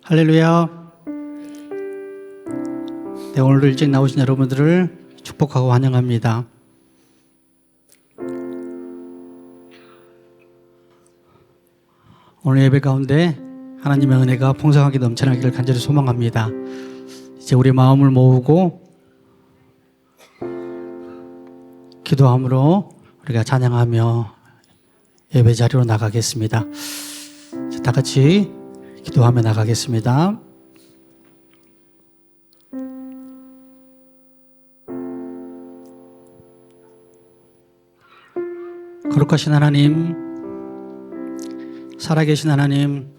할렐루야. 네, 오늘도 일찍 나오신 여러분들을 축복하고 환영합니다. 오늘 예배 가운데 하나님의 은혜가 풍성하게 넘쳐나기를 간절히 소망합니다. 이제 우리 마음을 모으고 기도함으로 우리가 찬양하며 예배 자리로 나가겠습니다. 다 같이 기도하며 나가겠습니다. 거룩하신 하나님, 살아계신 하나님,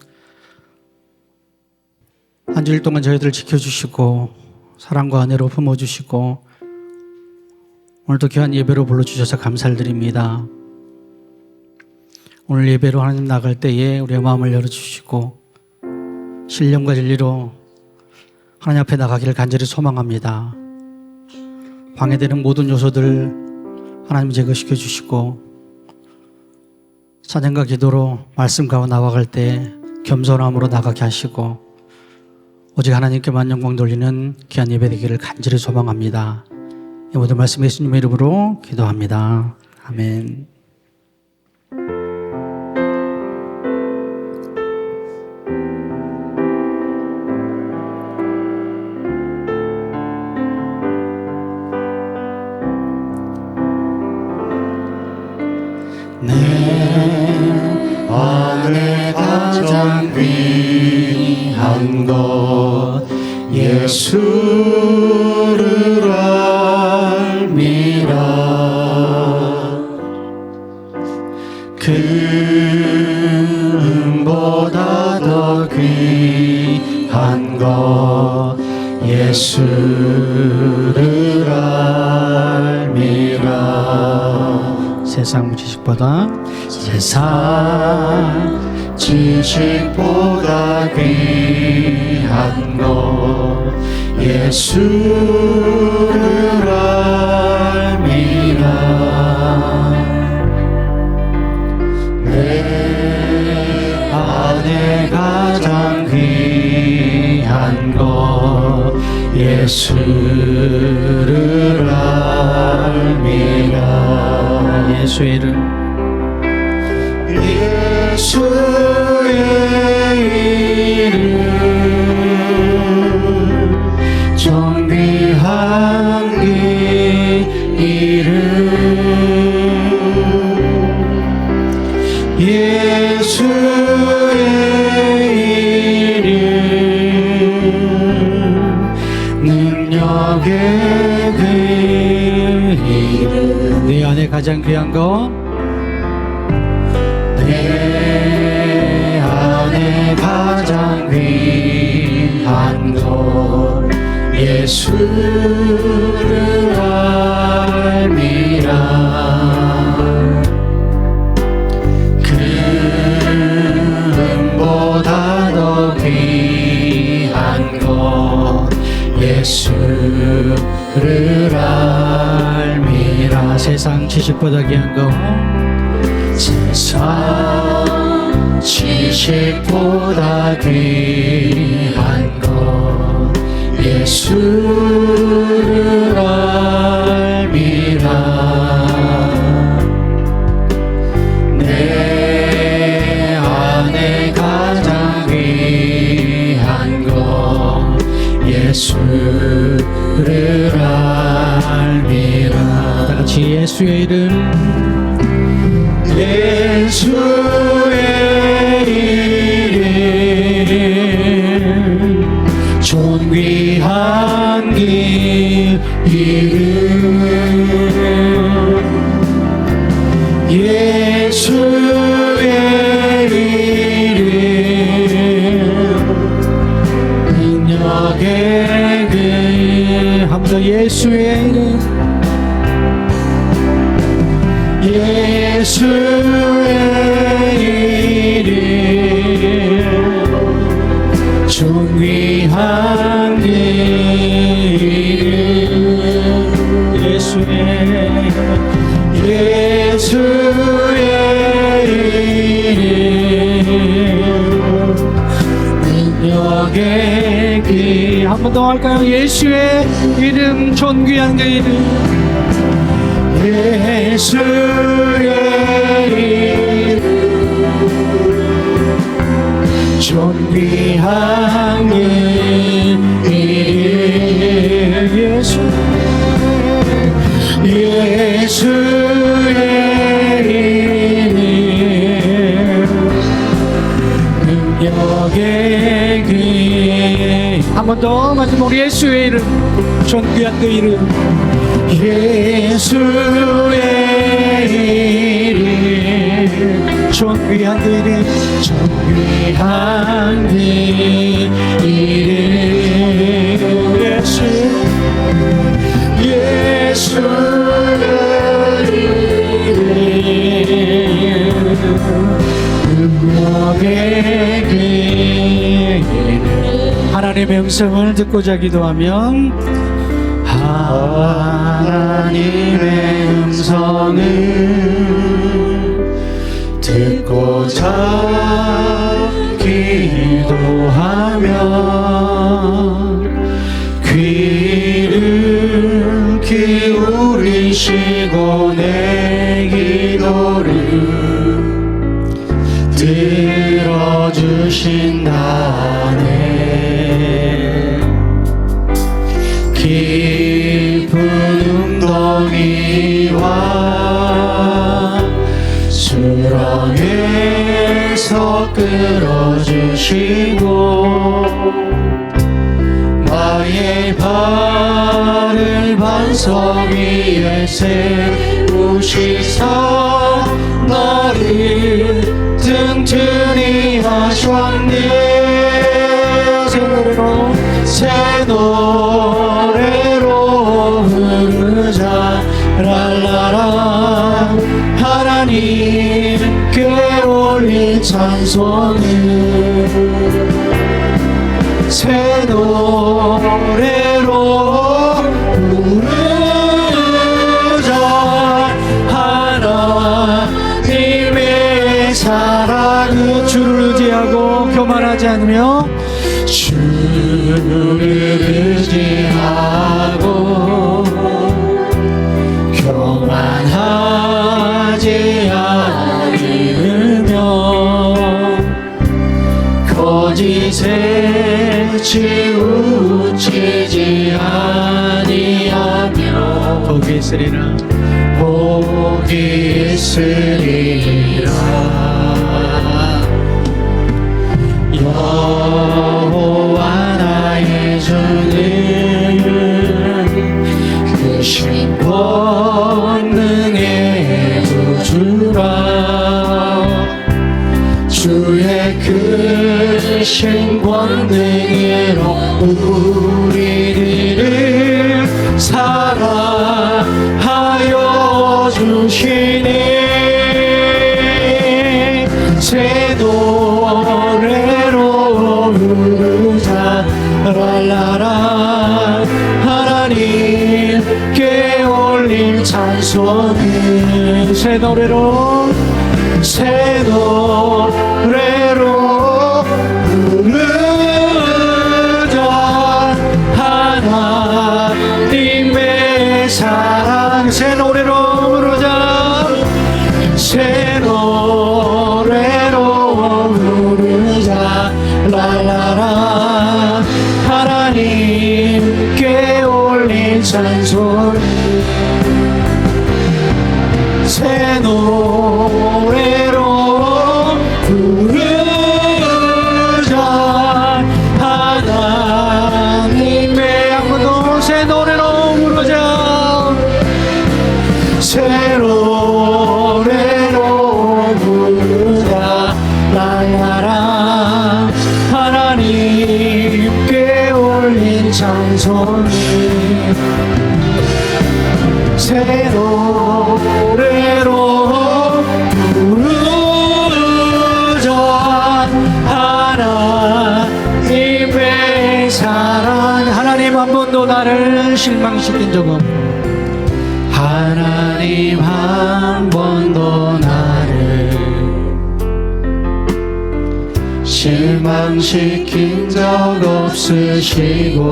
한 주일 동안 저희들을 지켜주시고 사랑과 은혜로 품어주시고 오늘도 귀한 예배로 불러주셔서 감사를 드립니다. 오늘 예배로 하나님 나갈 때에 우리의 마음을 열어주시고 신령과 진리로 하나님 앞에 나가기를 간절히 소망합니다. 방해되는 모든 요소들 하나님 제거시켜 주시고 찬양과 기도로 말씀 가고 나아갈 때 겸손함으로 나가게 하시고 오직 하나님께만 영광 돌리는 귀한 예배 되기를 간절히 소망합니다. 이 모든 말씀 예수님의 이름으로 기도합니다. 아멘. 내 안에 가장 귀한 것 예수를 알미라. 금보다 더 귀한 것 예수를 알미라. 세상 지식보다 지식보다 귀한 것 예수를 알미라. 내 안에 가장 귀한 것 예수를 알미라. 예수의 이름, 예수의 이름 존귀한 이름 예수의 이름 능력의 그 이름 네 안에 가장 귀한 것 내 안에 가장 귀한 것 예수를 알미라. 금보다 더 귀한 것 예수를 알미라. 세상 지식보다 귀한 것 세상 지식보다 귀한 것 예수를 알미라. 내 안에 가장 귀한 것 예수를 알미라. 다 같이 예수의 이름, 예수의 이름 존귀한 이름 예수의 이름 능력의 그 한 번 더 예수의 이름, 예수의 이름 존귀한 이름 예수의 이름 능력의 길. 한 번 더 할까요? 예수의 이름, 존귀한 그 이름. 예수의 이름 존귀한 그 이름. 예수의 이름 능력의 길. 한 번 더 마지막 예수의 이름, 존귀한 그 이름. 예수의 이름 존귀한 그 이름. 존귀한 그 이름. 예수의 이름 능력의 그 이름. 하나님의 음성을 듣고자 기도하면 하나님의 음성을 듣고자 기도하면 귀를 기울이시고 내 기도를 들어주신다네. 깊은 웅덩이와 수렁에서 끌어주시고 나의 발을 반석 위에 세우시사 나를 튼튼히 하셨네. 새 노래로 부르자 랄라라. 하나님께 올릴 찬송을 새 노래로 부르자. 하나님의 사랑은 주를 의지하고 교만하지 않으며 주를 의지하고 교만하지 않으며 거짓에 치우치지 아니하며 복이 있으리라. 복이 있으리라. 여호와 나의 주는 크신 권능의 구주라. 주의 크신 권능으로 우리들을 사랑하여 주시니 새 노래로 부르자 랄라라. 하나님께 올릴 찬송을 새 노래로 부르자. 하나님의 사랑 새 노래로 부르자. 새 노래로 부르자 랄라라. 하나님께 올린 찬송 새 노래로 부르자. 하나님의 아무도 새 노래로 부르자. 새 노래로 부르자 랄라라. 하나님께 올린 찬송을 새 노래로 부르자. 하나님의 사랑. 하나님 한 번도 나를 실망시킨 적 없고 하나님 한 번도 나를 실망시킨 적 없으시고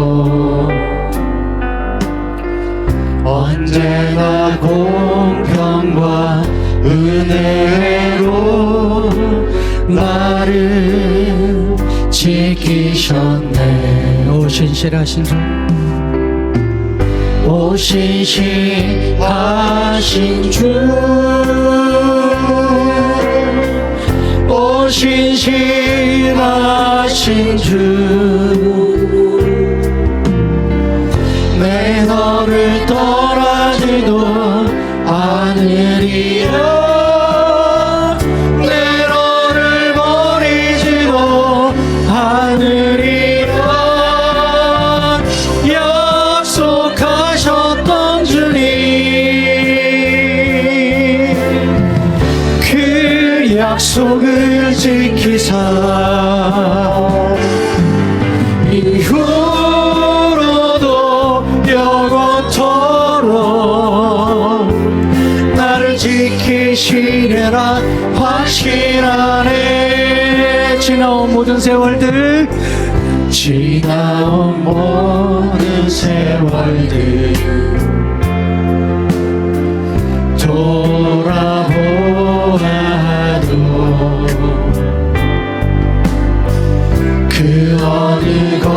언제나 공평과 은혜로 나를 지키셨네. 오 신실하신 주, 오 신실하신 주, 오 신실하신 주, 내 너를 떠나지도 않으리라, 내 너를 버리지도 않으리라. 약속하셨던 주님, 그 약속을 지키사 이후로도 영원토록 나를 지키시리라 확신하네. 지나온 모든 세월들, 지나온 모든 세월들 돌아보아도 그 어느 것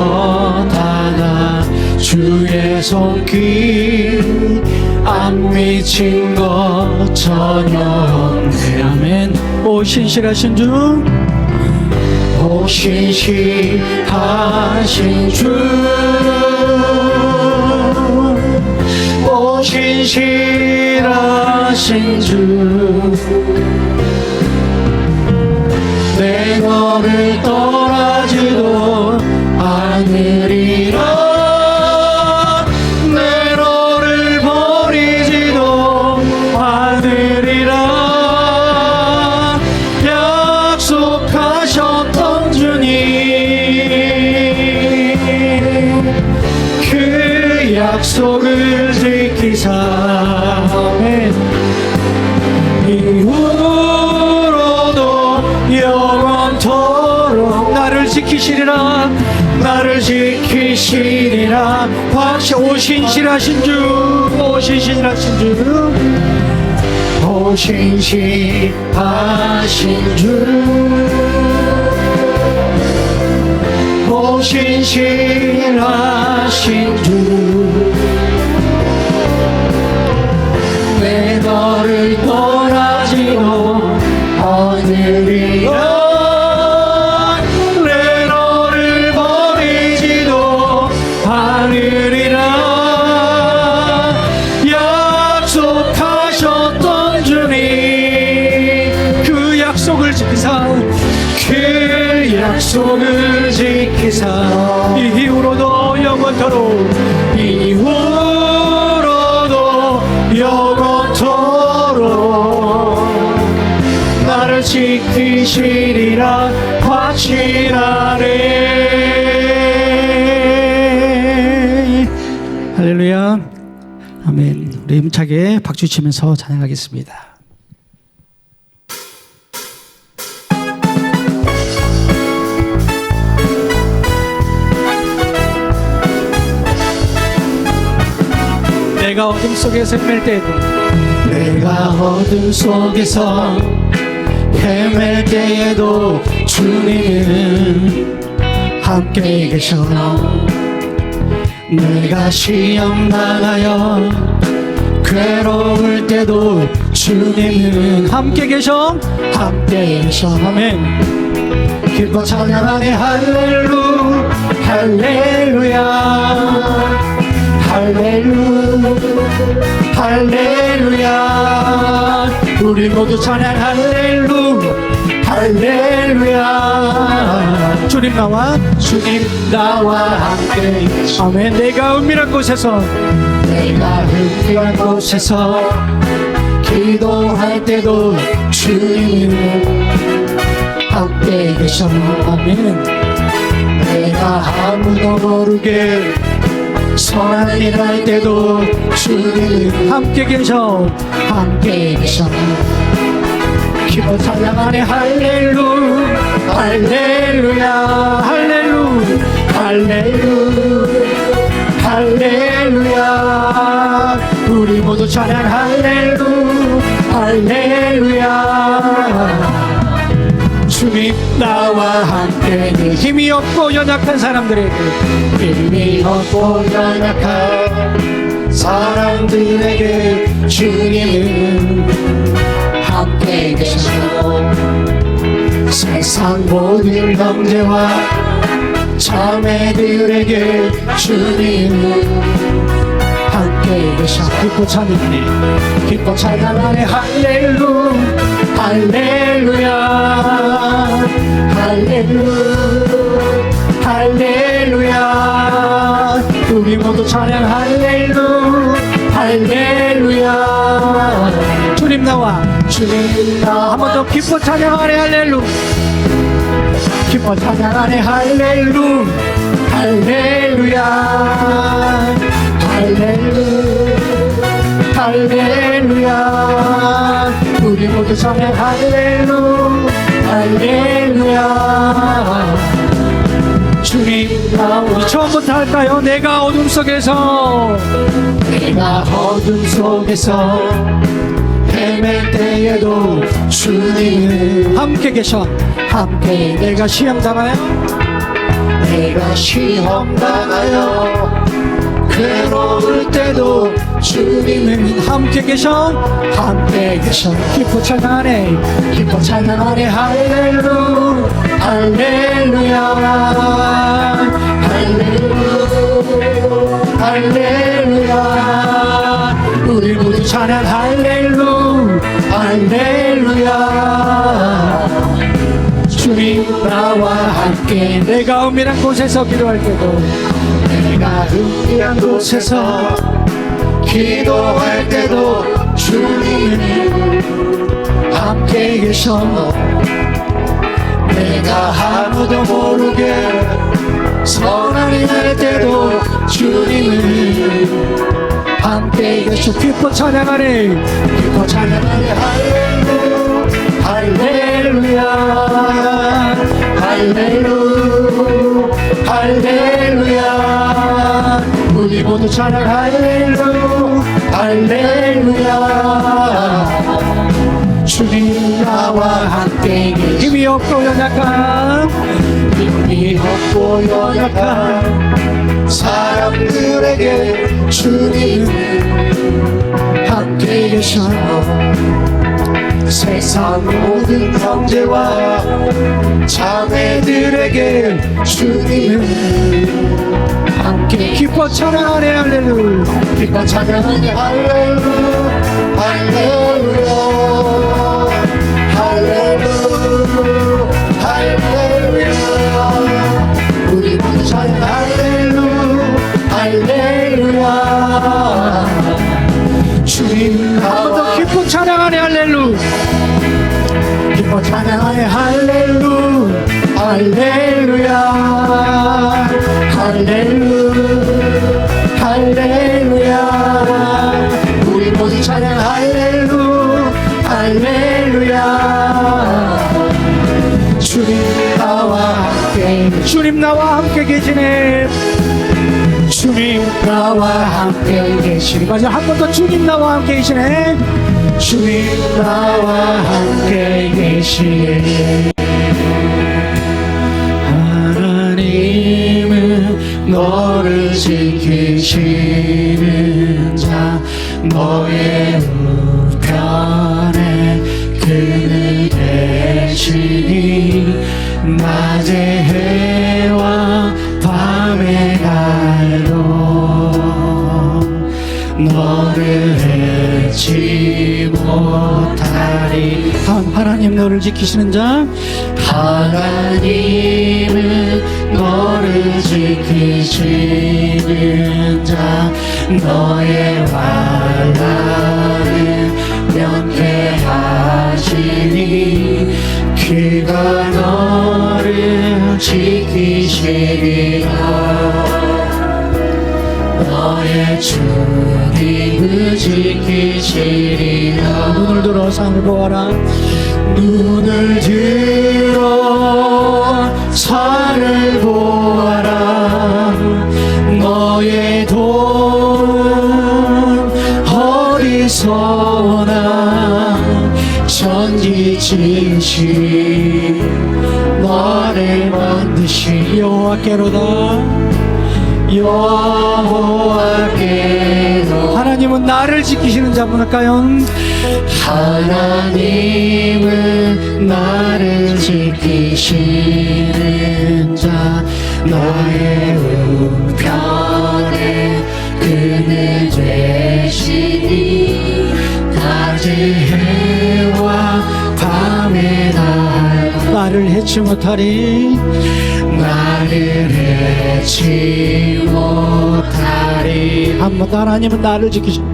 하나 주의 손길 안 미친 것 전혀 없네. 아멘. 오 신실하신 주, 오 신실하신 주, 오 신실하신 주, 내 너를 떠나지도 않으리라, 내 너를 버리지도 않으리라. 약속하셨던 주님, 그 약속을 지키사 아멘. 이후로도 영원토록 나를 지키시리라, 나를 지키시리라 확신. 오 신실하신 주, 오 신실하신 주, 오 신실하신 주, 오 신실하신 주, 내 너를 떠나지도 않으리라, 내 너를 버리지도 않으리라. 약속하셨던 주님, 그 약속을 지키사 그 약속을 지키사 이후로도 영원토록, 이후로도 영원토록 나를 지키시리라 확신하네. 할렐루야. 아멘. 우리 힘차게 박수 치면서 찬양하겠습니다. 내가 어둠 속에서 헤맬 때에도, 내가 어둠 속에서 헤맬 때에도 주님은 함께 계셔. 내가 시험 당하여 괴로울 때도 주님은 함께 계셔. 함께 계셔. 아멘. 기뻐 찬양하네. 할렐루 할렐루야 할렐루 할렐루야. 우리 모두 찬양 할렐루 할렐루야. 주님 나와 함께 계셔. 아멘. 내가 은밀한 곳에서, 내가 은밀한 곳에서 기도할 때도 주님은 함께 계셔. 아멘. 내가 아무도 모르게 선한 일 할 때도 주님은 함께 계셔. 함께 계셔. 기뻐 찬양하네. 할렐루 할렐루야 할렐루야 우리 모두 찬양 할렐루야 주님 나와 함께 힘이 없고 연약한 사람들에게 힘이 없고 연약한 사람들에게 주님은 함께 계셔 세상 모든 형제와 자매들에게 주님은 함께 계셔 기뻐 찬양하네 할렐루야 우리 모두 찬양 할렐루야 주님 나와 한 번 더 기뻐 찬양하네 할렐루 기뻐 찬양하네 할렐루야 우리 모두 찬양 할렐루야 주님 나와 처음부터 할까요? 내가 어둠 속에서 헤맬 때에도 주님은 함께 계셔 내가 시험 당하여 괴로울 때도 주님은 함께 계셔 기뻐 찬양하네 할렐루야 우리 모두 찬양 할렐루야 주님 나와 함께 내가 은밀한 곳에서 기도할 때도 기도할 때도 주님은 함께 계셔 내가 아무도 모르게 선한 일 할 때도 주님은 함께 계셔 기뻐 찬양하네 할렐루야 우리 모두 찬양 할렐루야 주님 나와 함께 힘이 없고 연약한 사람들에게 주님은 함께 계셔 세상 모든 형제와 자매들에게 주님은 함께 기뻐 찬양하네 할렐루야 할렐루야 우리 모두 찬양 할렐루야 주님 한 번 더 기뻐 찬양하네 할렐루야 기뻐 찬양하네 할렐루야 우리 모두 찬양 할렐루야 주님 나와 함께 계시네 주님 나와 함께 계시네 맞아 한 번 더 주님 나와 함께 계시네 주님 나와 함께 계시네 하나님은 너를 지키시는 자 너의 우편에 그늘 대시니 낮의 해와 밤의 달도 너를 해치 못하리 하나님 너를 지키시는 자 하나님은 너를 지키시는 자 너의 환난을 면케하시니 그가 너를 지키시리라 너의 주님을 지키시리라 눈을 들어 상을 보아라 눈을 들어 산을 보아라. 너의 도움 어디서나 천지지으신 나를 만드신 여호와께로다. 여호와께로. 하나님은 나를 지키시는 자분일까요? 하나님은 나를 지키시는 자. 나의 우편에 그늘 되시니 낮에 해와 밤에 나를 해치 못하리. 나를 해치 못하리. 한 번 더. 하나님은 나를 지키시는.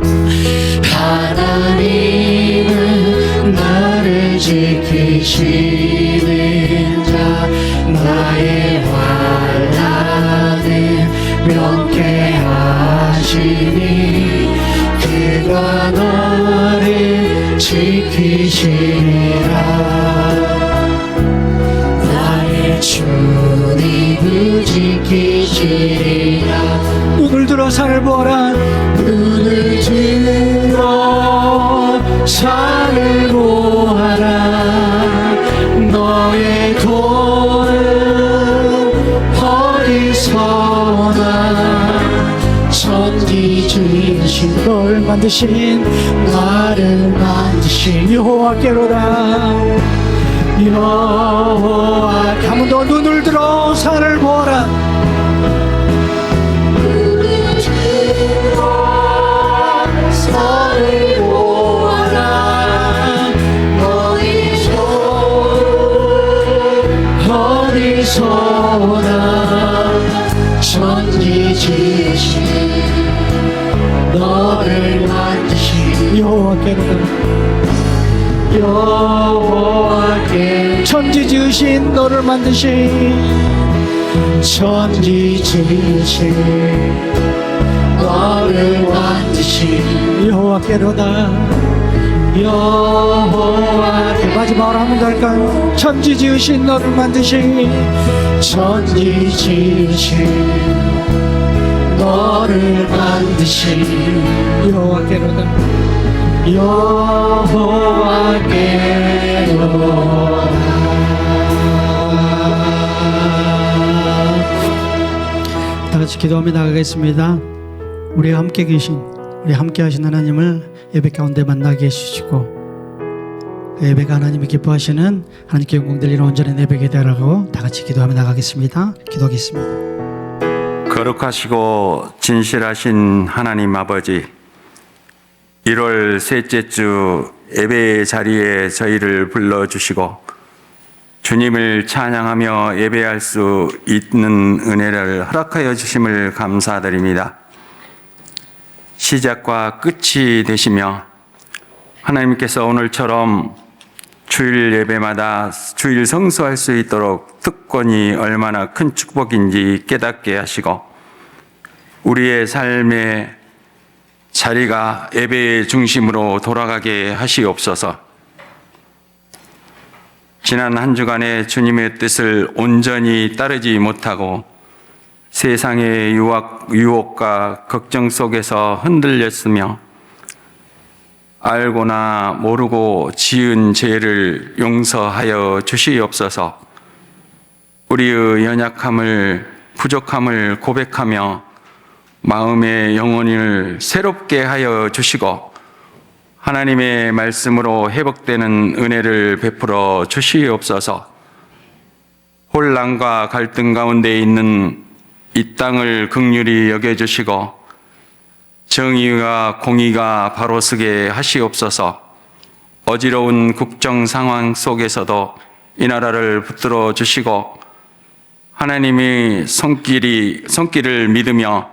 하나님은 나를 지키시는 자. 나의 환난을 명쾌하시니 그가 너를 지키시리라. 나의 주님을 지키시리라. 눈을 들어 산을 보아라. 눈을 들어 산을 보아라. 너의 도움 어디서나 천지지으신 널 만드신 나를 만드신 여호와께로다. 여호와. 한 번 더. 눈을 들어 산을 보아라. 눈을 들어 산을 보아라. 너의 손 어디서나 천지지으신 너를 만드신 여호와께로다. 여호와께. 천지 지으신 너를 만드신 천지 지으신 너를 만드신 여호와께로다. 여호와께. 마지막으로 한 번 더 할까요? 천지 지으신 너를 만드신 천지 지으신 너를 만드신 여호와께로다. 여호와께로다. 다 같이 기도하며 나가겠습니다. 우리와 함께 계신, 우리 함께 하신 하나님을 예배 가운데 만나게 해주시고 그 예배가 하나님이 기뻐하시는 하나님께 영광 돌리는 온전한 예배가 되라고 다 같이 기도하며 나가겠습니다. 기도하겠습니다. 거룩하시고 진실하신 하나님 아버지, 1월 셋째 주 예배 자리에 저희를 불러주시고 주님을 찬양하며 예배할 수 있는 은혜를 허락하여 주심을 감사드립니다. 시작과 끝이 되시며 하나님께서 오늘처럼 주일 예배마다 주일 성수할 수 있도록 특권이 얼마나 큰 축복인지 깨닫게 하시고 우리의 삶의 자리가 예배의 중심으로 돌아가게 하시옵소서. 지난 한 주간의 주님의 뜻을 온전히 따르지 못하고 세상의 유혹과 걱정 속에서 흔들렸으며 알고나 모르고 지은 죄를 용서하여 주시옵소서. 우리의 연약함을, 부족함을 고백하며 마음의 영혼을 새롭게 하여 주시고 하나님의 말씀으로 회복되는 은혜를 베풀어 주시옵소서. 혼란과 갈등 가운데 있는 이 땅을 긍휼히 여겨주시고 정의와 공의가 바로 서게 하시옵소서. 어지러운 국정 상황 속에서도 이 나라를 붙들어 주시고 하나님의 손길을 믿으며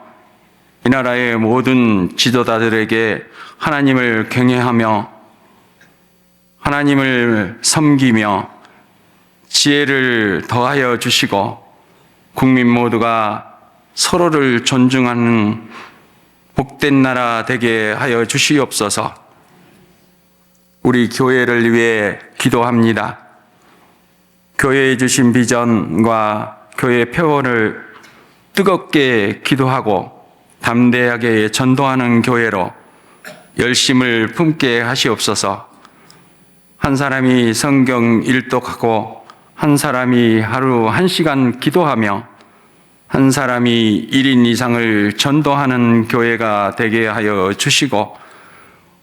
이 나라의 모든 지도자들에게 하나님을 경외하며 하나님을 섬기며 지혜를 더하여 주시고 국민 모두가 서로를 존중하는 복된 나라 되게 하여 주시옵소서. 우리 교회를 위해 기도합니다. 교회에 주신 비전과 교회 표어를 뜨겁게 기도하고 담대하게 전도하는 교회로 열심을 품게 하시옵소서. 한 사람이 성경 일독하고 한 사람이 하루 1시간 기도하며 한 사람이 1인 이상을 전도하는 교회가 되게 하여 주시고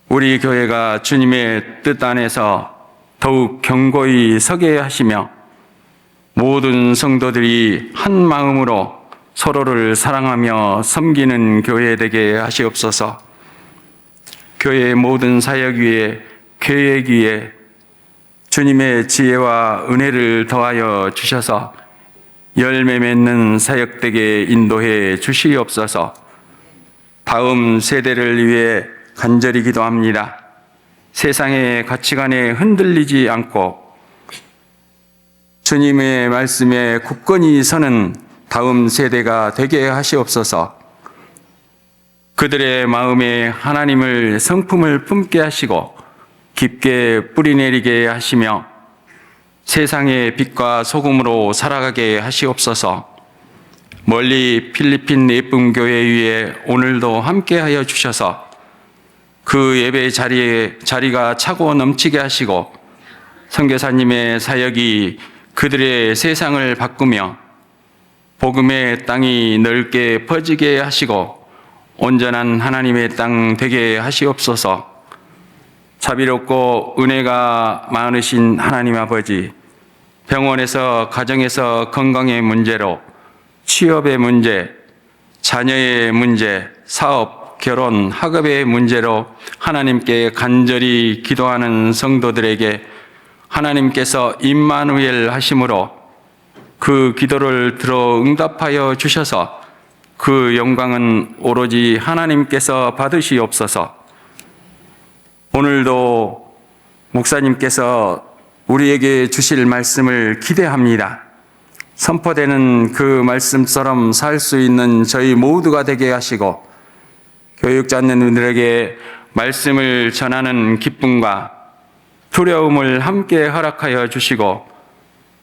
우리 교회가 주님의 뜻 안에서 더욱 견고히 서게 하시며 모든 성도들이 한 마음으로 서로를 사랑하며 섬기는 교회 되게 하시옵소서. 교회의 모든 사역 위에 계획 위에 주님의 지혜와 은혜를 더하여 주셔서 열매 맺는 사역되게 인도해 주시옵소서. 다음 세대를 위해 간절히 기도합니다. 세상의 가치관에 흔들리지 않고 주님의 말씀에 굳건히 서는 다음 세대가 되게 하시옵소서. 그들의 마음에 하나님을 성품을 품게 하시고 깊게 뿌리내리게 하시며 세상의 빛과 소금으로 살아가게 하시옵소서. 멀리 필리핀 예쁜 교회 위에 오늘도 함께하여 주셔서 그 예배 자리가 차고 넘치게 하시고 선교사님의 사역이 그들의 세상을 바꾸며 복음의 땅이 넓게 퍼지게 하시고 온전한 하나님의 땅 되게 하시옵소서. 자비롭고 은혜가 많으신 하나님 아버지, 병원에서 가정에서 건강의 문제로 취업의 문제, 자녀의 문제, 사업, 결혼, 학업의 문제로 하나님께 간절히 기도하는 성도들에게 하나님께서 임마누엘 하심으로 그 기도를 들어 응답하여 주셔서 그 영광은 오로지 하나님께서 받으시옵소서. 오늘도 목사님께서 우리에게 주실 말씀을 기대합니다. 선포되는 그 말씀처럼 살 수 있는 저희 모두가 되게 하시고 교육자님들에게 말씀을 전하는 기쁨과 두려움을 함께 허락하여 주시고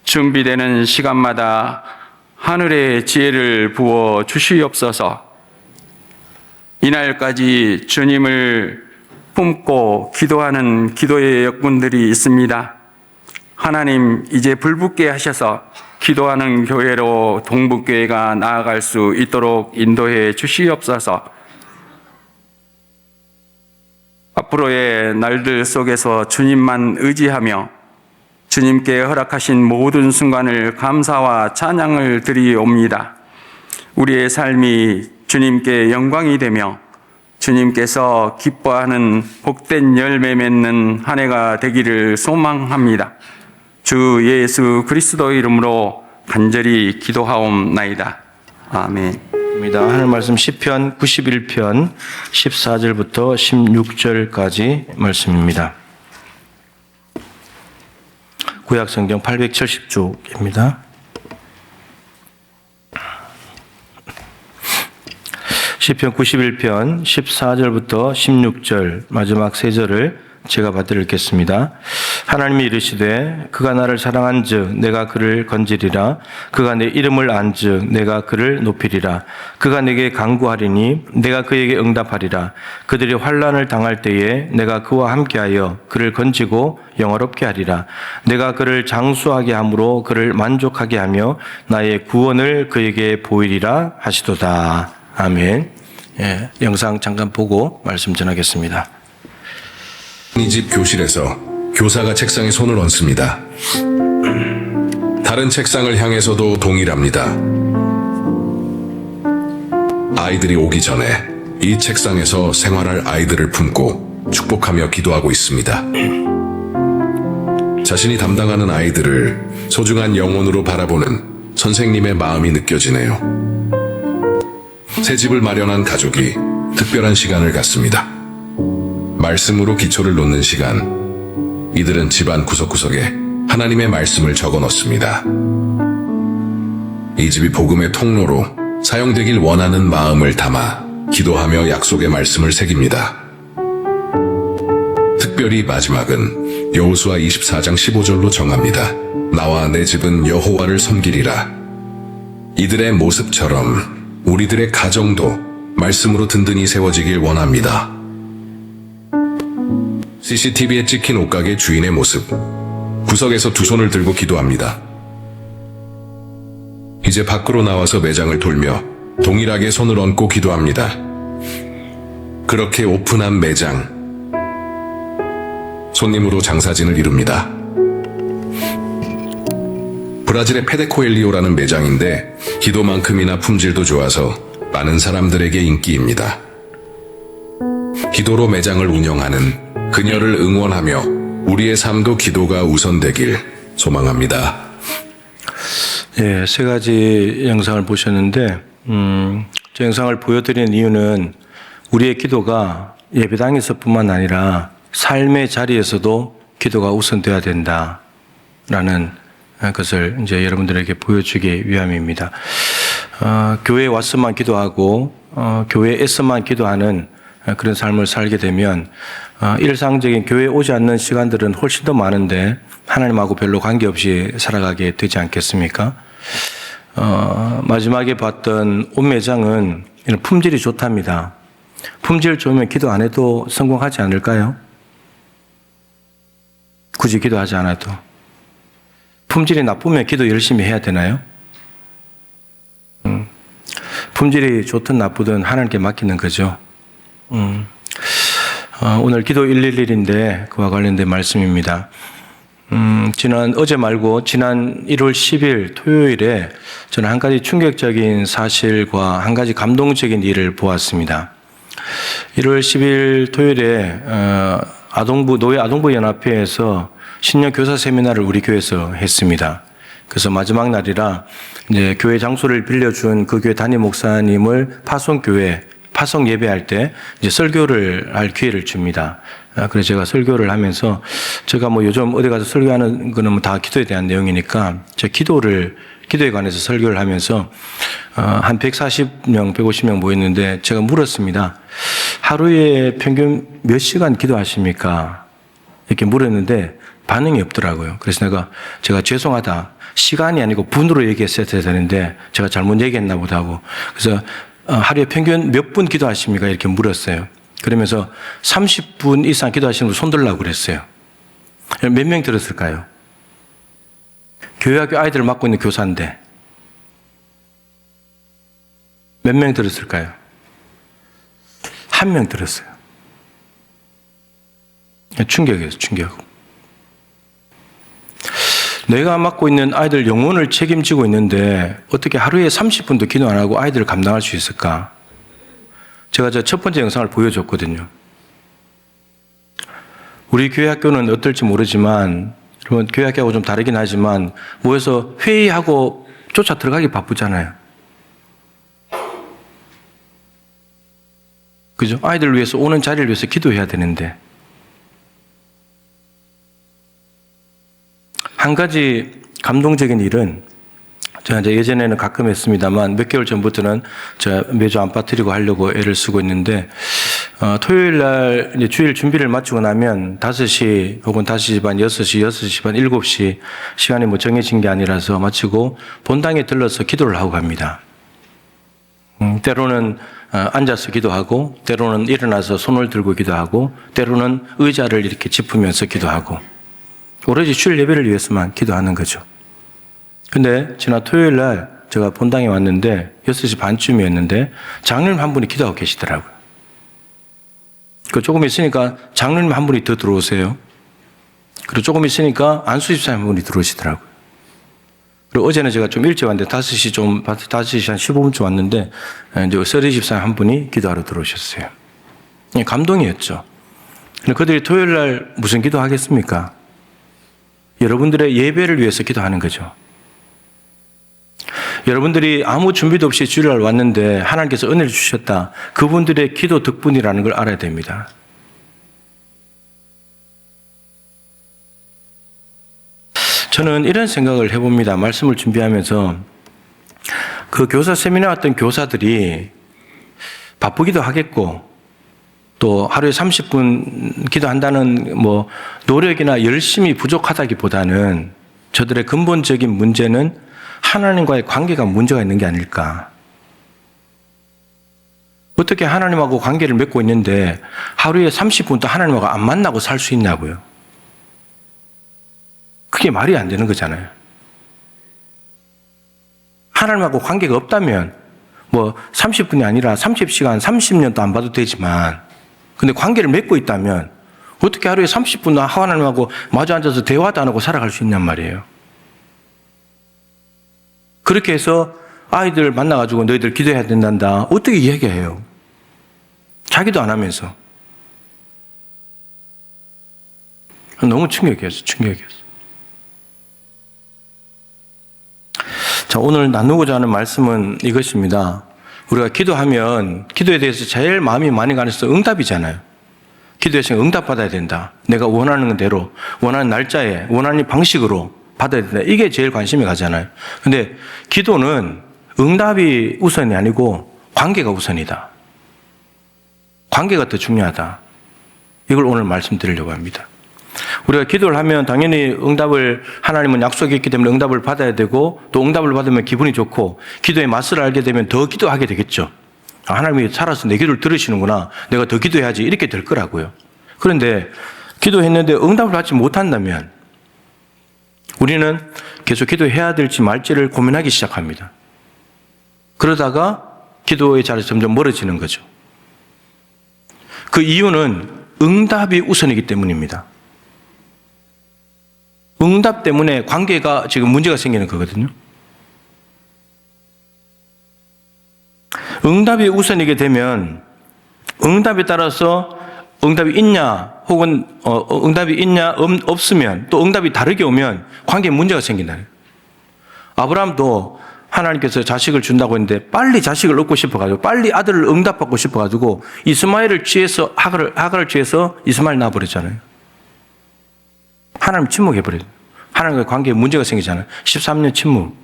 준비되는 시간마다 하늘의 지혜를 부어 주시옵소서. 이날까지 주님을 품고 기도하는 기도의 역군들이 있습니다. 하나님, 이제 불붙게 하셔서 기도하는 교회로 동북교회가 나아갈 수 있도록 인도해 주시옵소서. 앞으로의 날들 속에서 주님만 의지하며 주님께 허락하신 모든 순간을 감사와 찬양을 드리옵니다. 우리의 삶이 주님께 영광이 되며 주님께서 기뻐하는 복된 열매 맺는 한 해가 되기를 소망합니다. 주 예수 그리스도 이름으로 간절히 기도하옵나이다. 아멘. 하늘 말씀 시편 91편 14절부터 16절까지 말씀입니다. 구약 성경 870쪽입니다. 시편 91편 14절부터 16절 마지막 세 절을 제가 받들겠습니다. 하나님이 이르시되 그가 나를 사랑한즉 내가 그를 건지리라. 그가 내 이름을 안즉 내가 그를 높이리라. 그가 내게 간구하리니 내가 그에게 응답하리라. 그들이 환난을 당할 때에 내가 그와 함께하여 그를 건지고 영화롭게 하리라. 내가 그를 장수하게 함으로 그를 만족하게 하며 나의 구원을 그에게 보이리라 하시도다. 아멘. 예, 영상 잠깐 보고 말씀 전하겠습니다. 이 집 교실에서 교사가 책상에 손을 얹습니다. 다른 책상을 향해서도 동일합니다. 아이들이 오기 전에 이 책상에서 생활할 아이들을 품고 축복하며 기도하고 있습니다. 자신이 담당하는 아이들을 소중한 영혼으로 바라보는 선생님의 마음이 느껴지네요. 새 집을 마련한 가족이 특별한 시간을 갖습니다. 말씀으로 기초를 놓는 시간, 이들은 집안 구석구석에 하나님의 말씀을 적어 넣습니다. 이 집이 복음의 통로로 사용되길 원하는 마음을 담아 기도하며 약속의 말씀을 새깁니다. 특별히 마지막은 여호수아 24장 15절로 정합니다. 나와 내 집은 여호와를 섬기리라. 이들의 모습처럼 우리들의 가정도 말씀으로 든든히 세워지길 원합니다. CCTV에 찍힌 옷가게 주인의 모습. 구석에서 두 손을 들고 기도합니다. 이제 밖으로 나와서 매장을 돌며 동일하게 손을 얹고 기도합니다. 그렇게 오픈한 매장. 손님으로 장사진을 이룹니다. 브라질의 페데코엘리오라는 매장인데 기도만큼이나 품질도 좋아서 많은 사람들에게 인기입니다. 기도로 매장을 운영하는 그녀를 응원하며 우리의 삶도 기도가 우선되길 소망합니다. 예, 세 가지 영상을 보셨는데, 저 영상을 보여드리는 이유는 우리의 기도가 예배당에서뿐만 아니라 삶의 자리에서도 기도가 우선돼야 된다라는 것을 이제 여러분들에게 보여주기 위함입니다. 교회에 왔으만 기도하고 교회에서만 기도하는 그런 삶을 살게 되면 일상적인 교회에 오지 않는 시간들은 훨씬 더 많은데 하나님하고 별로 관계없이 살아가게 되지 않겠습니까? 마지막에 봤던 옷 매장은 이런 품질이 좋답니다. 품질 좋으면 기도 안 해도 성공하지 않을까요? 굳이 기도하지 않아도. 품질이 나쁘면 기도 열심히 해야 되나요? 품질이 좋든 나쁘든 하나님께 맡기는 거죠. 오늘 기도 111인데 그와 관련된 말씀입니다. 어제 말고 지난 1월 10일 토요일에 저는 한 가지 충격적인 사실과 한 가지 감동적인 일을 보았습니다. 1월 10일 토요일에 노회 아동부 연합회에서 신년 교사 세미나를 우리 교회에서 했습니다. 그래서 마지막 날이라 이제 교회 장소를 빌려준 그 교회 담임 목사님을 파송 예배할 때 이제 설교를 할 기회를 줍니다. 그래서 제가 설교를 하면서 제가 뭐 요즘 어디 가서 설교하는 거는 뭐 다 기도에 대한 내용이니까 제 기도에 관해서 설교를 하면서 한 140명, 150명 모였는데 제가 물었습니다. 하루에 평균 몇 시간 기도하십니까? 이렇게 물었는데 반응이 없더라고요. 그래서 제가 죄송하다. 시간이 아니고 분으로 얘기했어야 되는데 제가 잘못 얘기했나 보다 하고 그래서 하루에 평균 몇 분 기도하십니까? 이렇게 물었어요. 그러면서 30분 이상 기도하시는 분 손 들라고 그랬어요. 몇 명 들었을까요? 교회학교 아이들을 맡고 있는 교사인데 몇 명 들었을까요? 한 명 들었어요. 충격이에요, 충격. 내가 맡고 있는 아이들 영혼을 책임지고 있는데 어떻게 하루에 30분도 기도 안 하고 아이들을 감당할 수 있을까? 제가 첫 번째 영상을 보여줬거든요. 우리 교회 학교는 어떨지 모르지만 여러분 교회 학교하고 좀 다르긴 하지만 모여서 회의하고 쫓아 들어가기 바쁘잖아요. 그죠? 아이들을 위해서 오는 자리를 위해서 기도해야 되는데 한 가지 감동적인 일은 제가 이제 예전에는 가끔 했습니다만 몇 개월 전부터는 제가 매주 안 빠뜨리고 하려고 애를 쓰고 있는데 토요일 날 이제 주일 준비를 마치고 나면 5시 혹은 5시 반, 6시, 6시 반, 7시 시간이 뭐 정해진 게 아니라서 마치고 본당에 들러서 기도를 하고 갑니다. 때로는 앉아서 기도하고 때로는 일어나서 손을 들고 기도하고 때로는 의자를 이렇게 짚으면서 기도하고 오로지 주일 예배를 위해서만 기도하는 거죠. 근데 지난 토요일 날 제가 본당에 왔는데 6시 반쯤이었는데 장로님 한 분이 기도하고 계시더라고요. 조금 있으니까 장로님 한 분이 더 들어오세요. 그리고 조금 있으니까 안수 집사님 한 분이 들어오시더라고요. 그리고 어제는 제가 좀 일찍 왔는데 5시 한 15분쯤 왔는데 이제 서리 집사님 한 분이 기도하러 들어오셨어요. 감동이었죠. 그들이 토요일 날 무슨 기도하겠습니까? 여러분들의 예배를 위해서 기도하는 거죠. 여러분들이 아무 준비도 없이 주일날 왔는데 하나님께서 은혜를 주셨다. 그분들의 기도 덕분이라는 걸 알아야 됩니다. 저는 이런 생각을 해봅니다. 말씀을 준비하면서 그 교사 세미나 왔던 교사들이 바쁘기도 하겠고 또 하루에 30분 기도한다는 뭐 노력이나 열심이 부족하다기보다는 저들의 근본적인 문제는 하나님과의 관계가 문제가 있는 게 아닐까. 어떻게 하나님하고 관계를 맺고 있는데 하루에 30분도 하나님하고 안 만나고 살 수 있냐고요. 그게 말이 안 되는 거잖아요. 하나님하고 관계가 없다면 뭐 30분이 아니라 30시간, 30년도 안 봐도 되지만 근데 관계를 맺고 있다면 어떻게 하루에 30분 하나님하고 마주 앉아서 대화도 안 하고 살아갈 수 있냔 말이에요. 그렇게 해서 아이들 만나가지고 너희들 기도해야 된단다. 어떻게 이야기해요? 자기도 안 하면서. 너무 충격이었어. 자, 오늘 나누고자 하는 말씀은 이것입니다. 우리가 기도하면 기도에 대해서 제일 마음이 많이 가는 것은 응답이잖아요. 기도에서 응답받아야 된다. 내가 원하는 대로, 원하는 날짜에, 원하는 방식으로 받아야 된다. 이게 제일 관심이 가잖아요. 근데 기도는 응답이 우선이 아니고 관계가 우선이다. 관계가 더 중요하다. 이걸 오늘 말씀드리려고 합니다. 우리가 기도를 하면 당연히 응답을 하나님은 약속이 있기 때문에 응답을 받아야 되고 또 응답을 받으면 기분이 좋고 기도의 맛을 알게 되면 더 기도하게 되겠죠. 하나님이 살아서 내 기도를 들으시는구나. 내가 더 기도해야지. 이렇게 될 거라고요. 그런데 기도했는데 응답을 받지 못한다면 우리는 계속 기도해야 될지 말지를 고민하기 시작합니다. 그러다가 기도의 자리에서 점점 멀어지는 거죠. 그 이유는 응답이 우선이기 때문입니다. 응답 때문에 관계가 지금 문제가 생기는 거거든요. 응답이 우선이게 되면 응답에 따라서 응답이 있냐 혹은 응답이 있냐 없으면 또 응답이 다르게 오면 관계에 문제가 생긴다. 아브라함도 하나님께서 자식을 준다고 했는데 빨리 자식을 얻고 싶어가지고 빨리 아들을 응답받고 싶어가지고 이스마엘을 취해서 하갈을 취해서 이스마엘 낳아버렸잖아요. 하나님 침묵해버려요. 하나님과의 관계에 문제가 생기잖아요. 13년 침묵.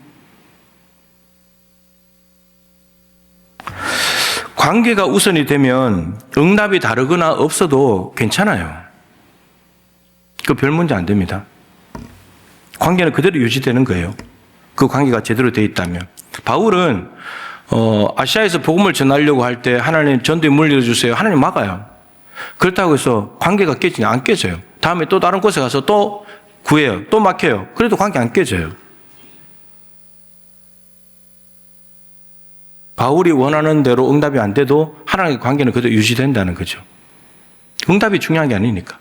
관계가 우선이 되면 응답이 다르거나 없어도 괜찮아요. 그 별 문제 안 됩니다. 관계는 그대로 유지되는 거예요. 그 관계가 제대로 되어 있다면. 바울은 아시아에서 복음을 전하려고 할 때 하나님 전도에 물려주세요. 하나님 막아요. 그렇다고 해서 관계가 깨지냐? 안 깨져요. 다음에 또 다른 곳에 가서 또 구해요. 또 막혀요. 그래도 관계 안 깨져요. 바울이 원하는 대로 응답이 안 돼도 하나님과의 관계는 그대로 유지된다는 거죠. 응답이 중요한 게 아니니까.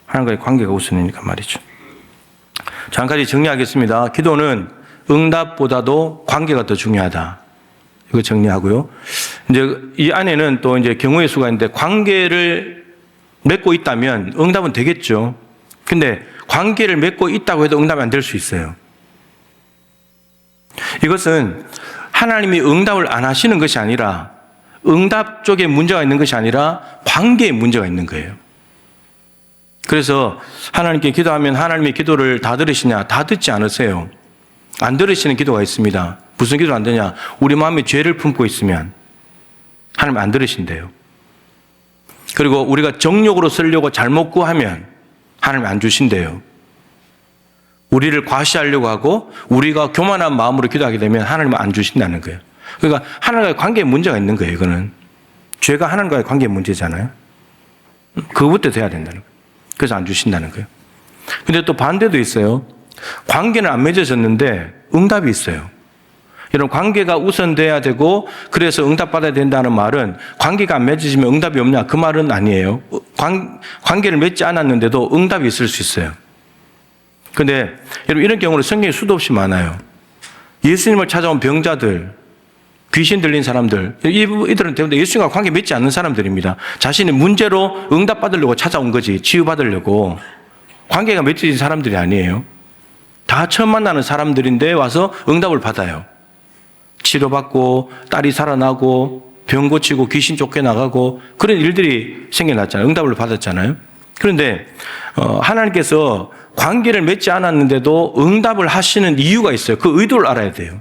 하나님과의 관계가 우선이니까 말이죠. 자, 한 가지 정리하겠습니다. 기도는 응답보다도 관계가 더 중요하다. 이거 정리하고요. 이제 이 안에는 또 이제 경우의 수가 있는데 관계를 맺고 있다면 응답은 되겠죠. 근데 관계를 맺고 있다고 해도 응답이 안 될 수 있어요. 이것은 하나님이 응답을 안 하시는 것이 아니라 응답 쪽에 문제가 있는 것이 아니라 관계에 문제가 있는 거예요. 그래서 하나님께 기도하면 하나님의 기도를 다 들으시냐? 다 듣지 않으세요. 안 들으시는 기도가 있습니다. 무슨 기도를 안 되냐? 우리 마음에 죄를 품고 있으면 하나님 안 들으신대요. 그리고 우리가 정욕으로 쓰려고 잘못 구하면 하나님 안 주신대요. 우리를 과시하려고 하고 우리가 교만한 마음으로 기도하게 되면 하나님은 안 주신다는 거예요. 그러니까 하나님과의 관계에 문제가 있는 거예요. 이거는 죄가 하나님과의 관계의 문제잖아요. 그거부터 돼야 된다는 거예요. 그래서 안 주신다는 거예요. 근데 또 반대도 있어요. 관계는 안 맺어졌는데 응답이 있어요. 이런 관계가 우선돼야 되고 그래서 응답받아야 된다는 말은 관계가 안 맺어지면 응답이 없냐? 그 말은 아니에요. 관계를 맺지 않았는데도 응답이 있을 수 있어요. 근데 여러분 이런 경우는 성경에 수도 없이 많아요. 예수님을 찾아온 병자들, 귀신 들린 사람들, 이들은 대부분 예수님과 관계 맺지 않는 사람들입니다. 자신의 문제로 응답받으려고 찾아온 거지, 치유받으려고. 관계가 맺어진 사람들이 아니에요. 다 처음 만나는 사람들인데 와서 응답을 받아요. 치료받고 딸이 살아나고 병 고치고 귀신 쫓겨나가고 그런 일들이 생겨났잖아요. 응답을 받았잖아요. 그런데 하나님께서 관계를 맺지 않았는데도 응답을 하시는 이유가 있어요. 그 의도를 알아야 돼요.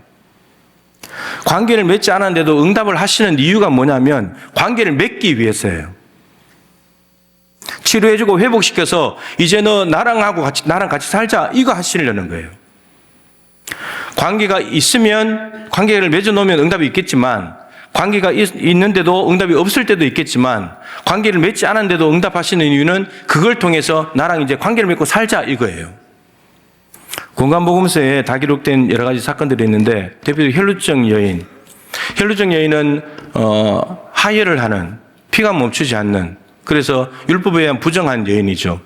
관계를 맺지 않았는데도 응답을 하시는 이유가 뭐냐면 관계를 맺기 위해서예요. 치료해주고 회복시켜서 이제 너 나랑 같이 살자. 이거 하시려는 거예요. 관계가 있으면 관계를 맺어놓으면 응답이 있겠지만 관계가 있는데도 응답이 없을 때도 있겠지만 관계를 맺지 않았는데도 응답하시는 이유는 그걸 통해서 나랑 이제 관계를 맺고 살자 이거예요. 공간복음서에 다 기록된 여러 가지 사건들이 있는데 대표적으로 혈루증 여인. 혈루증 여인은 하혈을 하는, 피가 멈추지 않는, 그래서 율법에 의한 부정한 여인이죠.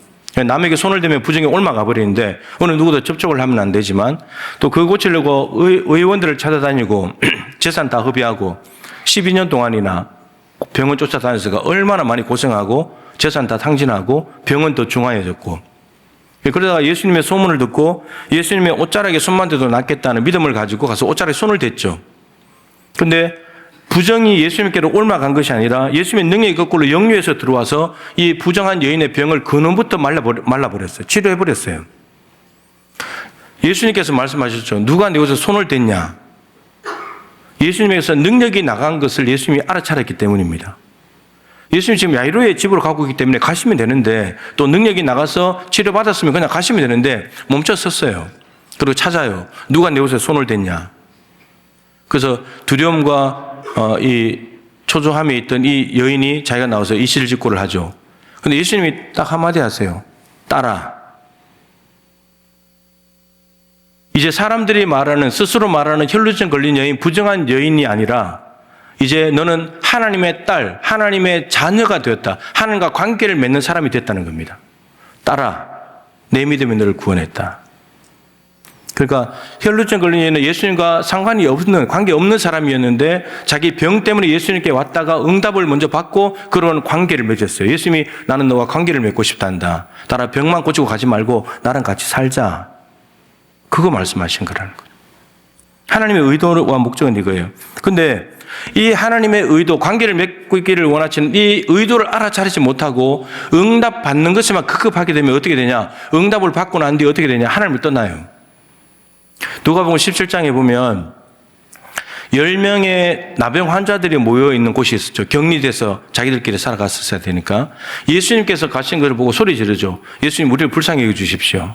남에게 손을 대면 부정이 옮아가 버리는데 어느 누구도 접촉을 하면 안 되지만 또 그거 고치려고 의원들을 찾아다니고 재산 다 허비하고 12년 동안이나 병원 쫓아다녔으니까 얼마나 많이 고생하고 재산 다 탕진하고 병은 더 중화해졌고, 그러다가 예수님의 소문을 듣고 예수님의 옷자락에 손만 대도 낫겠다는 믿음을 가지고 가서 옷자락에 손을 댔죠. 근데 부정이 예수님께로 옮아간 것이 아니라 예수님의 능력이 거꾸로 역류해서 들어와서 이 부정한 여인의 병을 근원부터 말라버렸어요. 치료해버렸어요. 예수님께서 말씀하셨죠. 누가 내 옷에 손을 댔냐? 예수님에게서 능력이 나간 것을 예수님이 알아차렸기 때문입니다. 예수님 지금 야이로의 집으로 가고 있기 때문에 가시면 되는데, 또 능력이 나가서 치료받았으면 그냥 가시면 되는데 멈춰 섰어요. 그리고 찾아요. 누가 내 옷에 손을 댔냐? 그래서 두려움과 이 초조함에 있던 이 여인이 자기가 나와서 이실직고를 하죠. 근데 예수님이 딱 한마디 하세요. 따라. 이제 사람들이 말하는, 스스로 말하는 혈루증 걸린 여인, 부정한 여인이 아니라 이제 너는 하나님의 딸, 하나님의 자녀가 되었다. 하나님과 관계를 맺는 사람이 됐다는 겁니다. 따라. 내 믿음이 너를 구원했다. 그러니까 혈루증 걸린 여인은 예수님과 상관이 없는, 관계 없는 사람이었는데 자기 병 때문에 예수님께 왔다가 응답을 먼저 받고 그런 관계를 맺었어요. 예수님이 나는 너와 관계를 맺고 싶단다. 따라 병만 고치고 가지 말고 나랑 같이 살자. 그거 말씀하신 거라는 거예요. 하나님의 의도와 목적은 이거예요. 근데 이 하나님의 의도, 관계를 맺고 있기를 원하시는 이 의도를 알아차리지 못하고 응답 받는 것에만 급급하게 되면 어떻게 되냐? 응답을 받고 난 뒤에 어떻게 되냐? 하나님을 떠나요. 누가복음 17장에 보면 10명의 나병 환자들이 모여있는 곳이 있었죠. 격리돼서 자기들끼리 살아갔었어야 되니까 예수님께서 가신 것을 보고 소리 지르죠. 예수님, 우리를 불쌍히 여겨주십시오.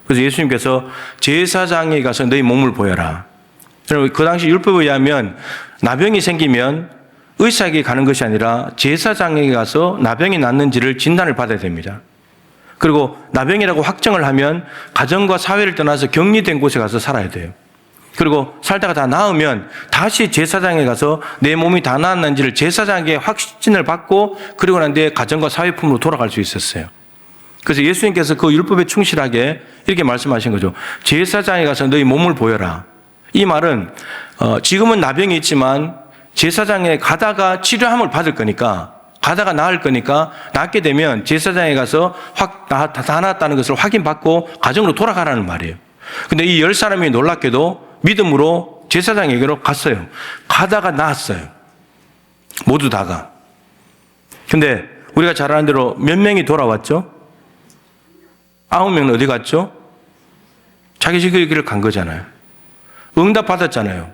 그래서 예수님께서 제사장에 가서 너희 몸을 보여라. 그 당시 율법에 의하면 나병이 생기면 의사에게 가는 것이 아니라 제사장에게 가서 나병이 났는지를 진단을 받아야 됩니다. 그리고 나병이라고 확정을 하면 가정과 사회를 떠나서 격리된 곳에 가서 살아야 돼요. 그리고 살다가 다 나으면 다시 제사장에 가서 내 몸이 다 나았는지를 제사장에게 확신을 받고 그리고 난 뒤에 가정과 사회품으로 돌아갈 수 있었어요. 그래서 예수님께서 그 율법에 충실하게 이렇게 말씀하신 거죠. 제사장에 가서 너희 몸을 보여라. 이 말은 지금은 나병이 있지만 제사장에 가다가 치료함을 받을 거니까, 가다가 나을 거니까 낫게 되면 제사장에 가서 다 나았다는 것을 확인받고 가정으로 돌아가라는 말이에요. 근데 이 10사람이 놀랍게도 믿음으로 제사장에게로 갔어요. 가다가 나았어요. 모두 다가. 근데 우리가 잘 아는 대로 몇 명이 돌아왔죠? 9명은 어디 갔죠? 자기 길을 간 거잖아요. 응답 받았잖아요.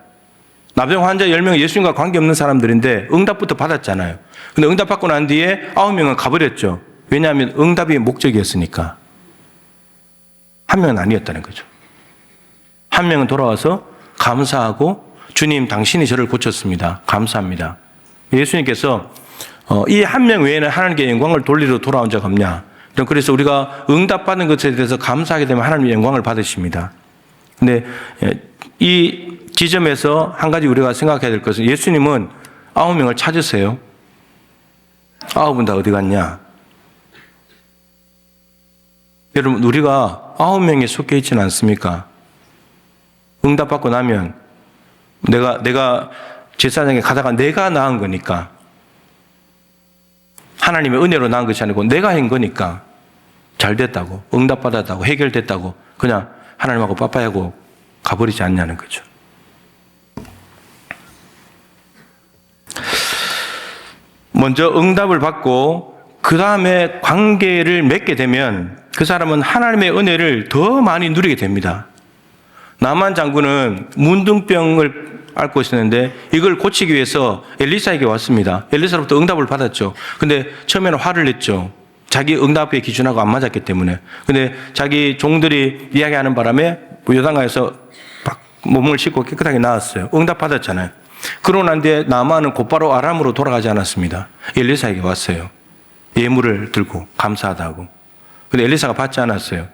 나병 환자 10명 예수님과 관계없는 사람들인데 응답부터 받았잖아요. 근데 응답 받고 난 뒤에 9명은 가버렸죠. 왜냐하면 응답이 목적이었으니까. 한 명은 아니었다는 거죠. 한 명은 돌아와서 감사하고 주님 당신이 저를 고쳤습니다. 감사합니다. 예수님께서 이 한 명 외에는 하나님께 영광을 돌리러 돌아온 적 없냐. 그래서 우리가 응답받는 것에 대해서 감사하게 되면 하나님의 영광을 받으십니다. 근데 이 지점에서 한 가지 우리가 생각해야 될 것은 예수님은 9명을 찾으세요. 9분 다 어디 갔냐? 여러분, 우리가 9명에 속해 있지는 않습니까? 응답받고 나면 내가 제사장에 가다가 내가 낳은 거니까, 하나님의 은혜로 낳은 것이 아니고 내가 한 거니까 잘 됐다고, 응답받았다고, 해결됐다고 그냥 하나님하고 빠빠하고 가버리지 않냐는 거죠. 먼저 응답을 받고 그 다음에 관계를 맺게 되면 그 사람은 하나님의 은혜를 더 많이 누리게 됩니다. 나만 장군은 문둥병을 앓고 있었는데 이걸 고치기 위해서 엘리사에게 왔습니다. 엘리사로부터 응답을 받았죠. 근데 처음에는 화를 냈죠. 자기 응답의 기준하고 안 맞았기 때문에. 근데 자기 종들이 이야기하는 바람에 요단강에서 몸을 씻고 깨끗하게 나왔어요. 응답받았잖아요. 그러고 난 뒤에 나아만은 곧바로 아람으로 돌아가지 않았습니다. 엘리사에게 왔어요. 예물을 들고 감사하다고. 근데 엘리사가 받지 않았어요.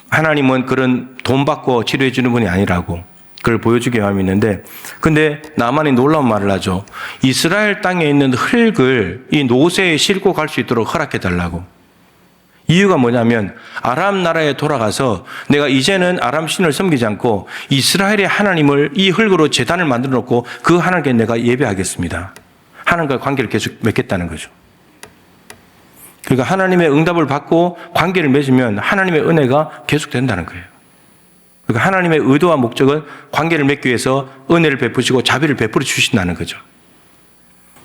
하나님은 그런 돈 받고 치료해 주는 분이 아니라고 그걸 보여주기 위함이 있는데, 근데 나만이 놀라운 말을 하죠. 이스라엘 땅에 있는 흙을 이 노새에 싣고 갈 수 있도록 허락해 달라고. 이유가 뭐냐면 아람 나라에 돌아가서 내가 이제는 아람 신을 섬기지 않고 이스라엘의 하나님을 이 흙으로 제단을 만들어 놓고 그 하나님께 내가 예배하겠습니다. 하나님과 관계를 계속 맺겠다는 거죠. 그러니까 하나님의 응답을 받고 관계를 맺으면 하나님의 은혜가 계속 된다는 거예요. 그러니까 하나님의 의도와 목적은 관계를 맺기 위해서 은혜를 베푸시고 자비를 베풀어 주신다는 거죠.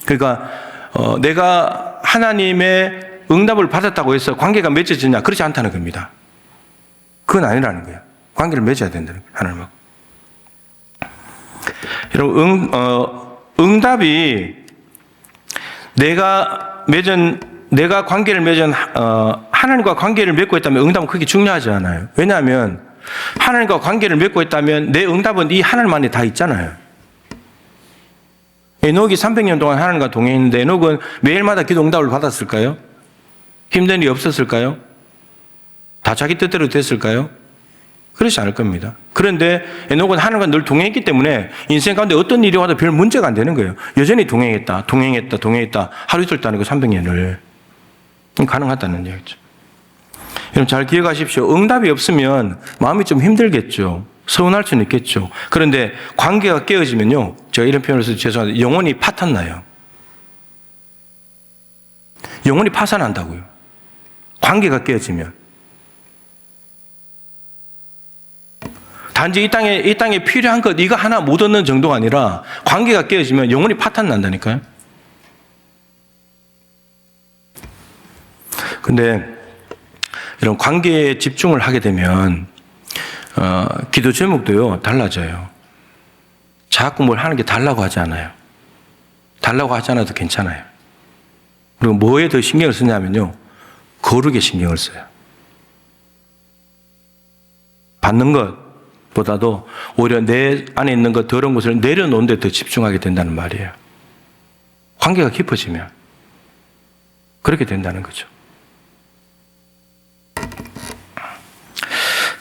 그러니까 내가 하나님의 응답을 받았다고 해서 관계가 맺어지냐? 그렇지 않다는 겁니다. 그건 아니라는 거예요. 관계를 맺어야 된다는 거예요. 하나님하고. 여러분, 응답이 내가 관계를 맺은 하나님과 관계를 맺고 있다면 응답은 그렇게 중요하지 않아요. 왜냐하면 하나님과 관계를 맺고 있다면 내 응답은 이 하나님 안에 다 있잖아요. 에녹이 300년 동안 하나님과 동행했는데 에녹은 매일마다 기도 응답을 받았을까요? 힘든 일이 없었을까요? 다 자기 뜻대로 됐을까요? 그렇지 않을 겁니다. 그런데 에녹은 하나님과 늘 동행했기 때문에 인생 가운데 어떤 일이 와도 별 문제가 안 되는 거예요. 여전히 동행했다. 하루 이틀도 아니고 300년을. 가능하다는 얘기죠. 여러분 잘 기억하십시오. 응답이 없으면 마음이 좀 힘들겠죠. 서운할 수는 있겠죠. 그런데 관계가 깨어지면요. 제가 이런 표현을 써서 죄송한데 영혼이 파탄나요. 영혼이 파산한다고요. 관계가 깨어지면. 단지 이 땅에 필요한 것 이거 하나 못 얻는 정도가 아니라 관계가 깨어지면 영혼이 파탄난다니까요. 근데 이런 관계에 집중을 하게 되면 기도 제목도요 달라져요. 자꾸 뭘 하는 게 달라고 하지 않아요. 달라고 하지 않아도 괜찮아요. 그리고 뭐에 더 신경을 쓰냐면요, 거룩에 신경을 써요. 받는 것보다도 오히려 내 안에 있는 것 더러운 것을 내려놓는 데 더 집중하게 된다는 말이에요. 관계가 깊어지면 그렇게 된다는 거죠.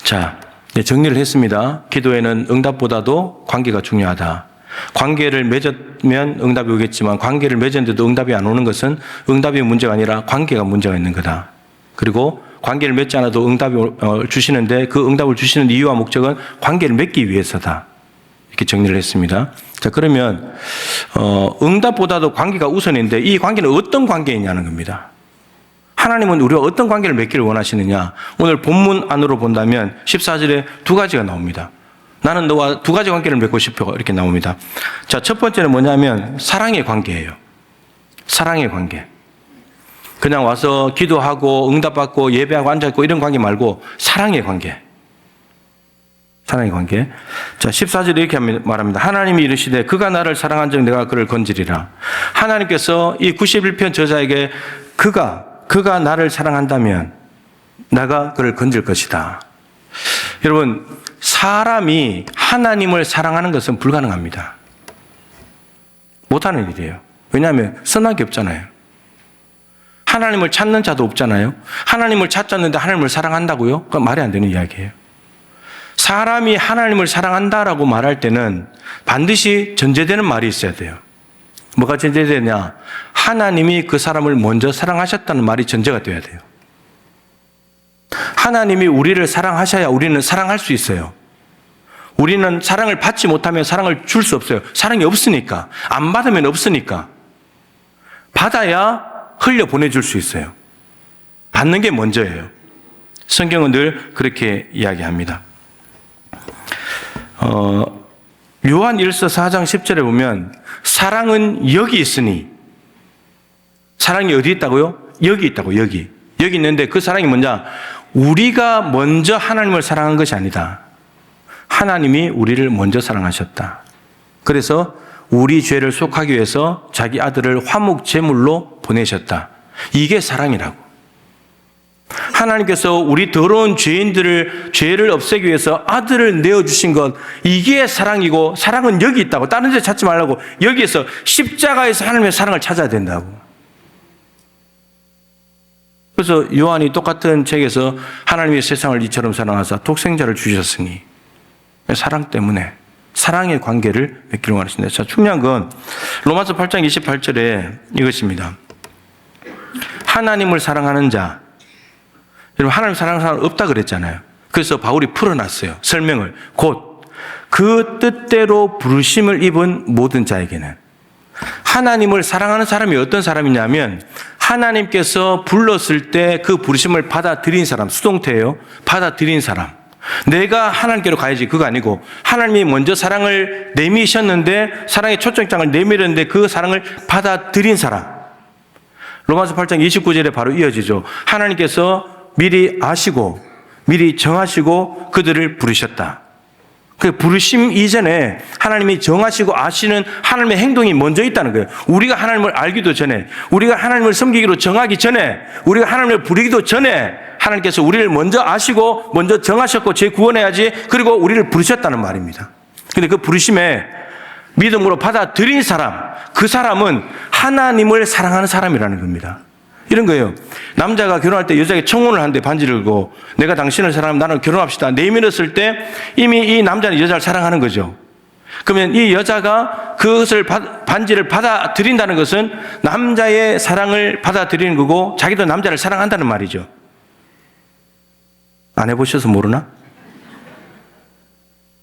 자, 정리를 했습니다. 기도에는 응답보다도 관계가 중요하다. 관계를 맺으면 응답이 오겠지만 관계를 맺었는데도 응답이 안 오는 것은 응답이 문제가 아니라 관계가 문제가 있는 거다. 그리고 관계를 맺지 않아도 응답이 주시는데 그 응답을 주시는 이유와 목적은 관계를 맺기 위해서다. 이렇게 정리를 했습니다. 자, 그러면 응답보다도 관계가 우선인데 이 관계는 어떤 관계이냐는 겁니다. 하나님은 우리와 어떤 관계를 맺기를 원하시느냐. 오늘 본문 안으로 본다면 14절에 두 가지가 나옵니다. 나는 너와 두 가지 관계를 맺고 싶어 이렇게 나옵니다. 자, 첫 번째는 뭐냐면 사랑의 관계예요. 사랑의 관계. 그냥 와서 기도하고 응답받고 예배하고 앉아있고 이런 관계 말고 사랑의 관계. 사랑의 관계. 자, 14절에 이렇게 말합니다. 하나님이 이르시되 그가 나를 사랑한 즉 내가 그를 건지리라. 하나님께서 이 91편 저자에게 그가 나를 사랑한다면 내가 그를 건질 것이다. 여러분, 사람이 하나님을 사랑하는 것은 불가능합니다. 못하는 일이에요. 왜냐하면 선한 게 없잖아요. 하나님을 찾는 자도 없잖아요. 하나님을 찾았는데 하나님을 사랑한다고요? 그건 말이 안 되는 이야기예요. 사람이 하나님을 사랑한다라고 말할 때는 반드시 전제되는 말이 있어야 돼요. 뭐가 전제되냐? 하나님이 그 사람을 먼저 사랑하셨다는 말이 전제가 돼야 돼요. 하나님이 우리를 사랑하셔야 우리는 사랑할 수 있어요. 우리는 사랑을 받지 못하면 사랑을 줄 수 없어요. 사랑이 없으니까. 안 받으면 없으니까. 받아야 흘려 보내줄 수 있어요. 받는 게 먼저예요. 성경은 늘 그렇게 이야기합니다. 요한 1서 4장 10절에 보면 사랑은 여기 있으니, 사랑이 어디 있다고요? 여기 있다고. 여기 있는데 그 사랑이 뭐냐? 우리가 먼저 하나님을 사랑한 것이 아니다. 하나님이 우리를 먼저 사랑하셨다. 그래서 우리 죄를 속하기 위해서 자기 아들을 화목 제물로 보내셨다. 이게 사랑이라고. 하나님께서 우리 더러운 죄를 없애기 위해서 아들을 내어주신 것, 이게 사랑이고, 사랑은 여기 있다고. 다른 데 찾지 말라고. 여기에서 십자가에서 하나님의 사랑을 찾아야 된다고. 그래서 요한이 똑같은 책에서 하나님의 세상을 이처럼 사랑하사 독생자를 주셨으니, 사랑 때문에 사랑의 관계를 맺기를 원하십니다. 자, 중요한 건 로마서 8장 28절에 이것입니다. 하나님을 사랑하는 자, 여러분 하나님 사랑하는 사람 없다 그랬잖아요. 그래서 바울이 풀어놨어요. 설명을. 곧 그 뜻대로 부르심을 입은 모든 자에게는. 하나님을 사랑하는 사람이 어떤 사람이냐면 하나님께서 불렀을 때 그 부르심을 받아들인 사람, 수동태예요. 받아들인 사람. 내가 하나님께로 가야지 그거 아니고 하나님이 먼저 사랑을 내미셨는데 사랑의 초청장을 내밀었는데 그 사랑을 받아들인 사람. 로마서 8장 29절에 바로 이어지죠. 하나님께서 미리 아시고 미리 정하시고 그들을 부르셨다. 그 부르심 이전에 하나님이 정하시고 아시는 하나님의 행동이 먼저 있다는 거예요. 우리가 하나님을 알기도 전에, 우리가 하나님을 섬기기로 정하기 전에, 우리가 하나님을 부르기도 전에 하나님께서 우리를 먼저 아시고 먼저 정하셨고 재구원해야지, 그리고 우리를 부르셨다는 말입니다. 근데 그 부르심에 믿음으로 받아들인 사람, 그 사람은 하나님을 사랑하는 사람이라는 겁니다. 이런 거예요. 남자가 결혼할 때 여자에게 청혼을 하는데 반지를 걸고 내가 당신을 사랑하면 나는 결혼합시다 내밀었을 때 이미 이 남자는 여자를 사랑하는 거죠. 그러면 이 여자가 그것을 반지를 받아들인다는 것은 남자의 사랑을 받아들이는 거고 자기도 남자를 사랑한다는 말이죠. 안 해보셔서 모르나?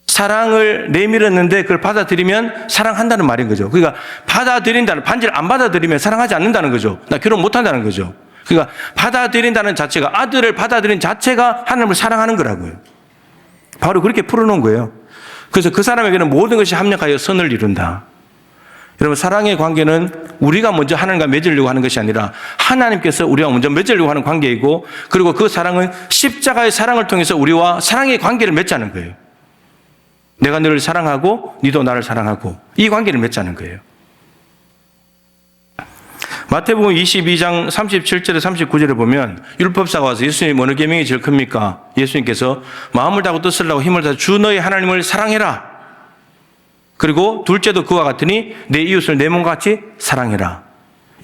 사랑을 내밀었는데 그걸 받아들이면 사랑한다는 말인 거죠. 그러니까 받아들인다는, 반지를 안 받아들이면 사랑하지 않는다는 거죠. 나 결혼 못 한다는 거죠. 그러니까 받아들인다는 자체가, 아들을 받아들인 자체가 하나님을 사랑하는 거라고요. 바로 그렇게 풀어놓은 거예요. 그래서 그 사람에게는 모든 것이 합력하여 선을 이룬다. 여러분, 사랑의 관계는 우리가 먼저 하나님과 맺으려고 하는 것이 아니라 하나님께서 우리가 먼저 맺으려고 하는 관계이고, 그리고 그 사랑은 십자가의 사랑을 통해서 우리와 사랑의 관계를 맺자는 거예요. 내가 너를 사랑하고 너도 나를 사랑하고 이 관계를 맺자는 거예요. 마태복음 22장 37절에 39절에 보면 율법사가 와서 예수님 어느 계명이 제일 큽니까? 예수님께서 마음을 다하고 뜻을 다하고 힘을 다해 주 너희 하나님을 사랑해라. 그리고 둘째도 그와 같으니 내 이웃을 내 몸과 같이 사랑해라.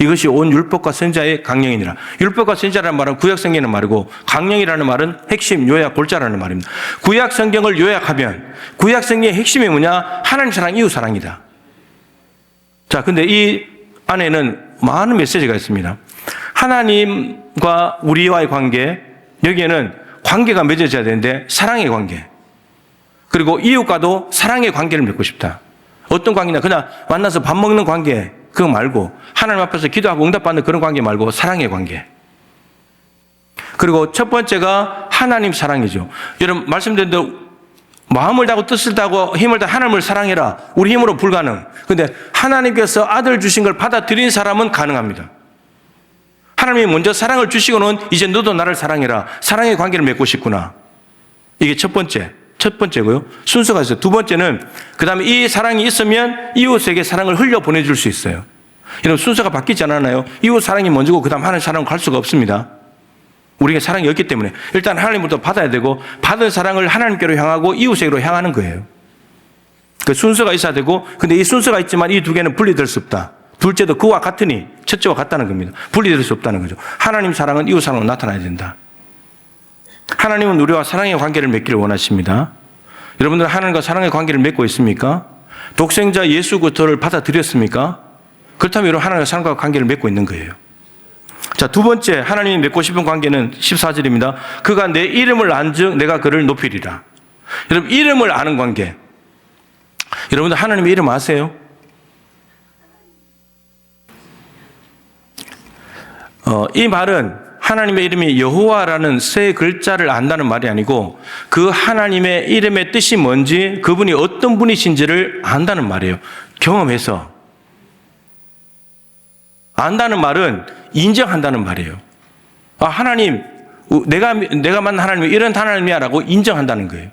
이것이 온 율법과 선지자의 강령이니라. 율법과 선지자라는 말은 구약성경이라는 말이고 강령이라는 말은 핵심, 요약, 골자라는 말입니다. 구약성경을 요약하면 구약성경의 핵심이 뭐냐? 하나님 사랑, 이웃 사랑이다. 자, 근데 이 안에는 많은 메시지가 있습니다. 하나님과 우리와의 관계, 여기에는 관계가 맺어져야 되는데 사랑의 관계, 그리고 이웃과도 사랑의 관계를 맺고 싶다. 어떤 관계냐? 그냥 만나서 밥 먹는 관계, 그거 말고 하나님 앞에서 기도하고 응답받는 그런 관계 말고 사랑의 관계. 그리고 첫 번째가 하나님 사랑이죠. 여러분 말씀드린 대로 마음을 다하고 뜻을 다하고 힘을 다해 하나님을 사랑해라. 우리 힘으로 불가능. 그런데 하나님께서 아들 주신 걸 받아들인 사람은 가능합니다. 하나님이 먼저 사랑을 주시고는 이제 너도 나를 사랑해라. 사랑의 관계를 맺고 싶구나. 이게 첫 번째고요. 순서가 있어요. 두 번째는 그 다음에 이 사랑이 있으면 이웃에게 사랑을 흘려 보내줄 수 있어요. 이런 순서가 바뀌지 않았나요? 이웃 사랑이 먼저고 그 다음 하나님 사랑은 갈 수가 없습니다. 우리에게 사랑이 없기 때문에 일단 하나님부터 받아야 되고 받은 사랑을 하나님께로 향하고 이웃에게로 향하는 거예요. 그 순서가 있어야 되고, 근데 이 순서가 있지만 이 두 개는 분리될 수 없다. 둘째도 그와 같으니 첫째와 같다는 겁니다. 분리될 수 없다는 거죠. 하나님 사랑은 이웃 사랑으로 나타나야 된다. 하나님은 우리와 사랑의 관계를 맺기를 원하십니다. 여러분들 하나님과 사랑의 관계를 맺고 있습니까? 독생자 예수 그리스도를 받아들였습니까? 그렇다면 여러분 하나님과 사랑과 관계를 맺고 있는 거예요. 자, 두 번째 하나님이 맺고 싶은 관계는 14절입니다. 그가 내 이름을 안즉 내가 그를 높이리라. 여러분 이름을 아는 관계. 여러분들 하나님의 이름 아세요? 이 말은 하나님의 이름이 여호와라는 세 글자를 안다는 말이 아니고 그 하나님의 이름의 뜻이 뭔지, 그분이 어떤 분이신지를 안다는 말이에요. 경험해서. 안다는 말은 인정한다는 말이에요. 아, 하나님, 내가 만난 하나님이 이런 하나님이야 라고 인정한다는 거예요.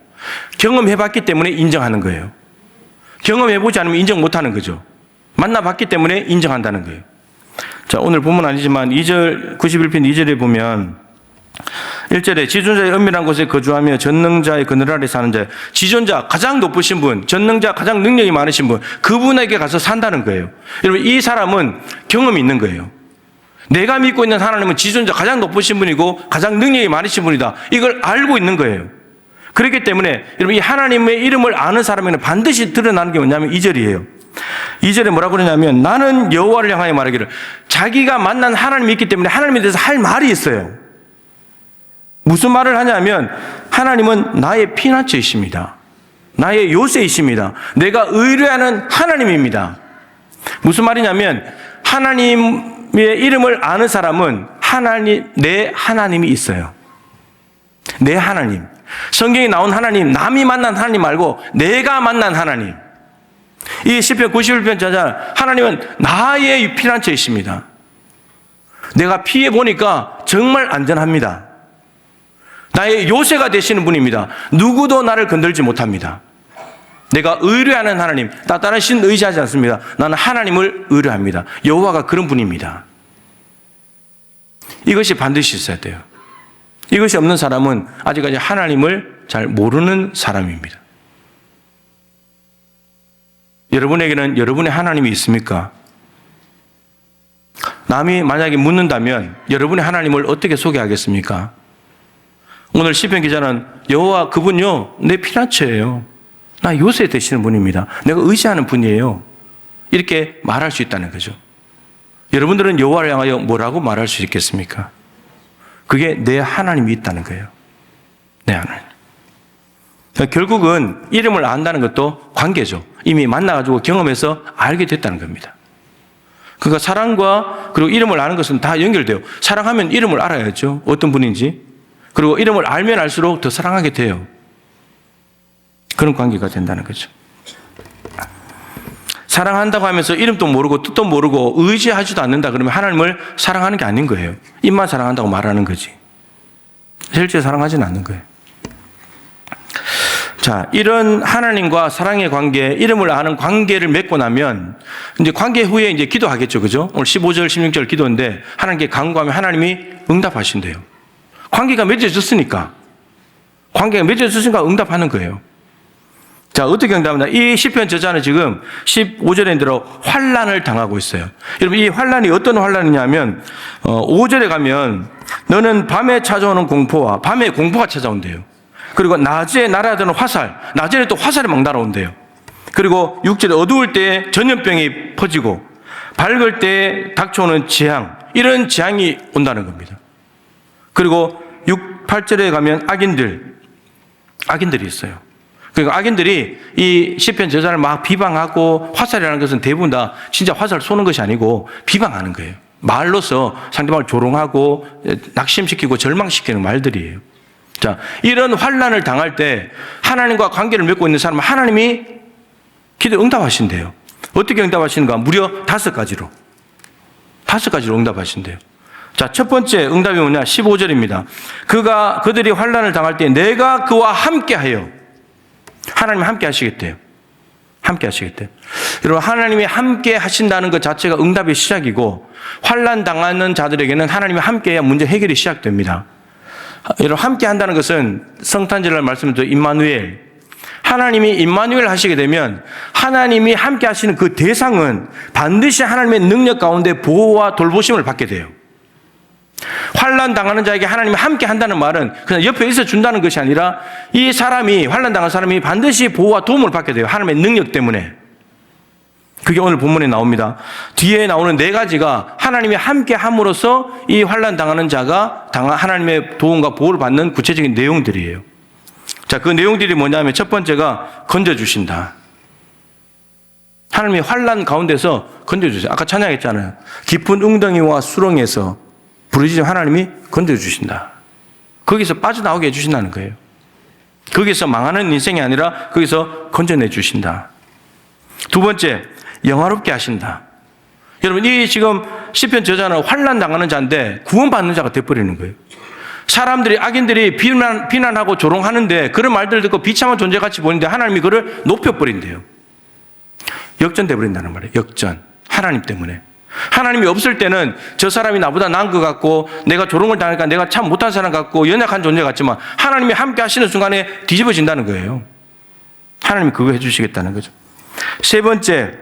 경험해봤기 때문에 인정하는 거예요. 경험해보지 않으면 인정 못하는 거죠. 만나봤기 때문에 인정한다는 거예요. 자, 오늘 본문 아니지만 91편 2절에 보면 1절에 지존자의 은밀한 곳에 거주하며 전능자의 그늘 아래 사는 자, 지존자 가장 높으신 분, 전능자 가장 능력이 많으신 분, 그분에게 가서 산다는 거예요. 여러분, 이 사람은 경험이 있는 거예요. 내가 믿고 있는 하나님은 지존자 가장 높으신 분이고 가장 능력이 많으신 분이다. 이걸 알고 있는 거예요. 그렇기 때문에 여러분, 이 하나님의 이름을 아는 사람에게는 반드시 드러나는 게 뭐냐면 2절이에요. 2절에 뭐라고 그러냐면 나는 여호와를 향하여 말하기를, 자기가 만난 하나님이 있기 때문에 하나님에 대해서 할 말이 있어요. 무슨 말을 하냐면 하나님은 나의 피난처이십니다. 나의 요새이십니다. 내가 의뢰하는 하나님입니다. 무슨 말이냐면 하나님의 이름을 아는 사람은 내 하나님이 있어요. 내 하나님. 성경에 나온 하나님, 남이 만난 하나님 말고 내가 만난 하나님. 이 시편 91편 저자, 하나님은 나의 피난처이십니다. 내가 피해 보니까 정말 안전합니다. 나의 요새가 되시는 분입니다. 누구도 나를 건들지 못합니다. 내가 의뢰하는 하나님, 다른 신 의지하지 않습니다. 나는 하나님을 의뢰합니다. 여호와가 그런 분입니다. 이것이 반드시 있어야 돼요. 이것이 없는 사람은 아직까지 하나님을 잘 모르는 사람입니다. 여러분에게는 여러분의 하나님이 있습니까? 남이 만약에 묻는다면 여러분의 하나님을 어떻게 소개하겠습니까? 오늘 시편 기자는 여호와 그분요 내 피난처예요. 나 요새 되시는 분입니다. 내가 의지하는 분이에요. 이렇게 말할 수 있다는 거죠. 여러분들은 여호와를 향하여 뭐라고 말할 수 있겠습니까? 그게 내 하나님이 있다는 거예요. 내 하나님. 결국은 이름을 안다는 것도 관계죠. 이미 만나가지고 경험해서 알게 됐다는 겁니다. 그러니까 사랑과 그리고 이름을 아는 것은 다 연결돼요. 사랑하면 이름을 알아야죠. 어떤 분인지. 그리고 이름을 알면 알수록 더 사랑하게 돼요. 그런 관계가 된다는 거죠. 사랑한다고 하면서 이름도 모르고 뜻도 모르고 의지하지도 않는다 그러면 하나님을 사랑하는 게 아닌 거예요. 입만 사랑한다고 말하는 거지. 실제 사랑하지는 않는 거예요. 자, 이런 하나님과 사랑의 관계, 이름을 아는 관계를 맺고 나면 이제 관계 후에 이제 기도하겠죠. 그죠? 오늘 15절, 16절 기도인데 하나님께 간구하면 하나님이 응답하신대요. 관계가 맺어졌으니까. 관계가 맺어졌으니까 응답하는 거예요. 자, 어떻게 응답하나? 이 시편 저자는 지금 15절에 들어 환난을 당하고 있어요. 여러분, 이 환난이 어떤 환난이냐면 5절에 가면 너는 밤에 찾아오는 공포와 밤에 공포가 찾아온대요. 그리고 낮에 날아드는 화살, 낮에는 또 화살이 막 날아온대요. 그리고 6절에 어두울 때 전염병이 퍼지고 밝을 때 닥쳐오는 재앙, 이런 재앙이 온다는 겁니다. 그리고 8절에 가면 악인들이 있어요. 그러니까 악인들이 이 시편 저자를 막 비방하고 화살이라는 것은 대부분 다 진짜 화살 쏘는 것이 아니고 비방하는 거예요. 말로서 상대방을 조롱하고 낙심시키고 절망시키는 말들이에요. 자, 이런 환난을 당할 때 하나님과 관계를 맺고 있는 사람은 하나님이 기도 응답하신대요. 어떻게 응답하시는가? 무려 5가지로. 5가지로 응답하신대요. 자, 첫 번째 응답이 뭐냐? 15절입니다. 그들이 환난을 당할 때 내가 그와 함께하여. 하나님이 함께 하시겠대요. 함께 하시겠대요. 여러분, 하나님이 함께 하신다는 것 자체가 응답의 시작이고 환난 당하는 자들에게는 하나님이 함께 해야 문제 해결이 시작됩니다. 여러분, 함께 한다는 것은 성탄절날 말씀드린 임마누엘, 하나님이 임마누엘 하시게 되면 하나님이 함께 하시는 그 대상은 반드시 하나님의 능력 가운데 보호와 돌보심을 받게 돼요. 환난 당하는 자에게 하나님이 함께 한다는 말은 그냥 옆에 있어 준다는 것이 아니라 이 사람이, 환난 당한 사람이 반드시 보호와 도움을 받게 돼요. 하나님의 능력 때문에. 그게 오늘 본문에 나옵니다. 뒤에 나오는 4가지가 하나님이 함께 함으로써 이 환난 당하는 자가 하나님의 도움과 보호를 받는 구체적인 내용들이에요. 자, 그 내용들이 뭐냐면 첫 번째가 건져주신다. 하나님이 환난 가운데서 건져주세요. 아까 찬양했잖아요. 깊은 웅덩이와 수렁에서 부르짖으면 하나님이 건져주신다. 거기서 빠져나오게 해주신다는 거예요. 거기서 망하는 인생이 아니라 거기서 건져내주신다. 두 번째, 영화롭게 하신다. 여러분, 이 지금 시편 저자는 환난 당하는 자인데 구원받는 자가 돼버리는 거예요. 사람들이, 악인들이 비난하고 조롱하는데 그런 말들을 듣고 비참한 존재같이 보이는데 하나님이 그를 높여버린대요. 역전돼 버린다는 말이에요. 역전. 하나님 때문에. 하나님이 없을 때는 저 사람이 나보다 나은 것 같고 내가 저런 걸 당하니까 내가 참 못한 사람 같고 연약한 존재 같지만 하나님이 함께 하시는 순간에 뒤집어진다는 거예요. 하나님이 그거 해주시겠다는 거죠. 세 번째,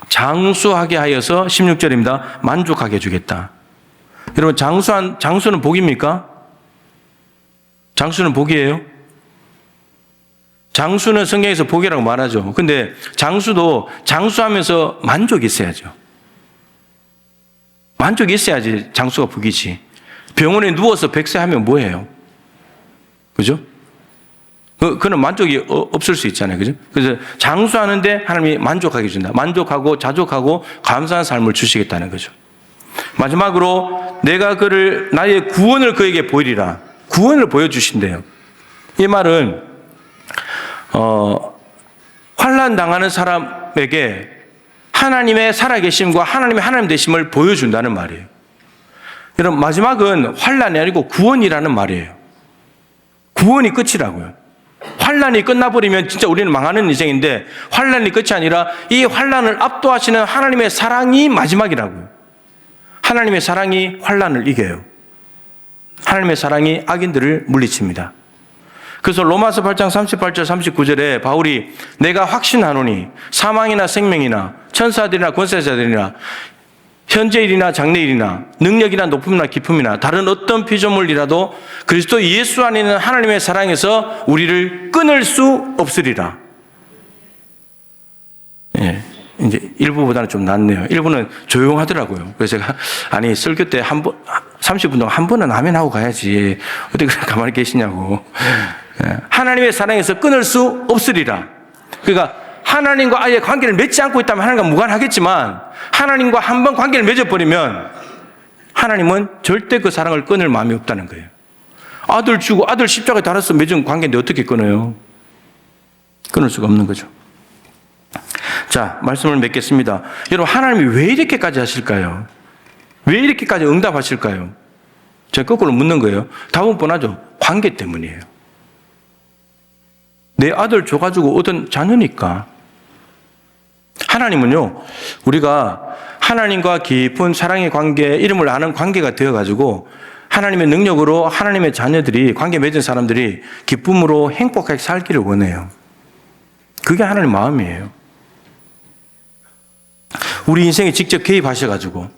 장수하게 하여서 16절입니다. 만족하게 해주겠다. 여러분, 장수는 복입니까? 장수는 복이에요? 장수는 성경에서 복이라고 말하죠. 근데 장수도 장수하면서 만족이 있어야죠. 만족이 있어야지 장수가 복이지. 병원에 누워서 백세하면 뭐예요? 그죠? 그는 만족이 없을 수 있잖아요. 그죠? 그래서 장수하는데 하나님이 만족하게 해준다. 만족하고 자족하고 감사한 삶을 주시겠다는 거죠. 마지막으로 내가 나의 구원을 그에게 보이리라. 구원을 보여주신대요. 이 말은 환난 당하는 사람에게 하나님의 살아계심과 하나님의 하나님 되심을 보여준다는 말이에요. 여러분, 마지막은 환난이 아니고 구원이라는 말이에요. 구원이 끝이라고요. 환난이 끝나버리면 진짜 우리는 망하는 인생인데 환난이 끝이 아니라 이 환난을 압도하시는 하나님의 사랑이 마지막이라고요. 하나님의 사랑이 환난을 이겨요. 하나님의 사랑이 악인들을 물리칩니다. 그래서 로마서 8장 38절 39절에 바울이 내가 확신하노니 사망이나 생명이나 천사들이나 권세자들이나 현재일이나 장래일이나 능력이나 높음이나 깊음이나 다른 어떤 피조물이라도 그리스도 예수 안에 있는 하나님의 사랑에서 우리를 끊을 수 없으리라. 예, 이제 일부보다는 좀 낫네요. 일부는 조용하더라고요. 그래서 제가 설교 때 30분 동안 한 번은 아멘 하고 가야지. 어떻게 가만히 계시냐고. 하나님의 사랑에서 끊을 수 없으리라. 그러니까 하나님과 아예 관계를 맺지 않고 있다면 하나님과 무관하겠지만 하나님과 한 번 관계를 맺어버리면 하나님은 절대 그 사랑을 끊을 마음이 없다는 거예요. 아들 주고 아들 십자가에 달아서 맺은 관계인데 어떻게 끊어요? 끊을 수가 없는 거죠. 자, 말씀을 맺겠습니다. 여러분, 하나님이 왜 이렇게까지 하실까요? 왜 이렇게까지 응답하실까요? 제가 거꾸로 묻는 거예요. 답은 뻔하죠. 관계 때문이에요. 내 아들 줘가지고 얻은 자녀니까. 하나님은요, 우리가 하나님과 깊은 사랑의 관계, 이름을 아는 관계가 되어가지고 하나님의 능력으로 하나님의 자녀들이, 관계 맺은 사람들이 기쁨으로 행복하게 살기를 원해요. 그게 하나님 마음이에요. 우리 인생에 직접 개입하셔가지고,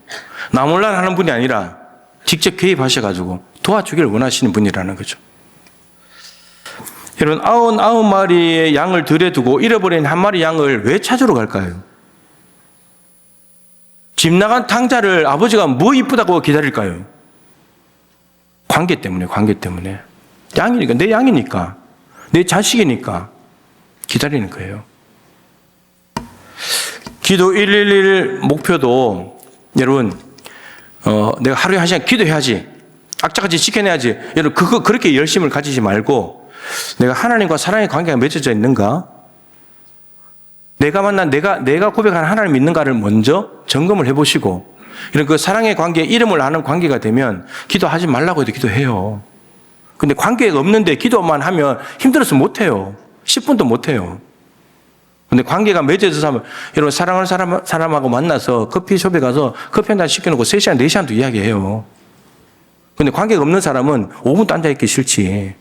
나 몰라 하는 분이 아니라 직접 개입하셔가지고 도와주기를 원하시는 분이라는 거죠. 여러분, 99마리의 양을 들에 두고 잃어버린 한 마리 양을 왜 찾으러 갈까요? 집 나간 탕자를 아버지가 뭐 이쁘다고 기다릴까요? 관계 때문에, 관계 때문에. 양이니까, 내 양이니까, 내 자식이니까 기다리는 거예요. 기도 111 목표도 여러분, 내가 하루에 1시간 기도해야지, 악착같이 지켜내야지. 여러분, 그렇게 열심을 가지지 말고 내가 하나님과 사랑의 관계가 맺어져 있는가? 내가 만난 내가 고백하는 하나님 믿는가를 먼저 점검을 해보시고, 이런 그 사랑의 관계, 이름을 아는 관계가 되면 기도하지 말라고 해도 기도해요. 근데 관계가 없는데 기도만 하면 힘들어서 못해요. 10분도 못해요. 근데 관계가 맺어져서 하면, 여러분, 사랑하는 사람하고 만나서 커피숍에 가서 커피 한 잔 시켜놓고 3시간, 4시간도 이야기해요. 근데 관계가 없는 사람은 5분도 앉아있기 싫지.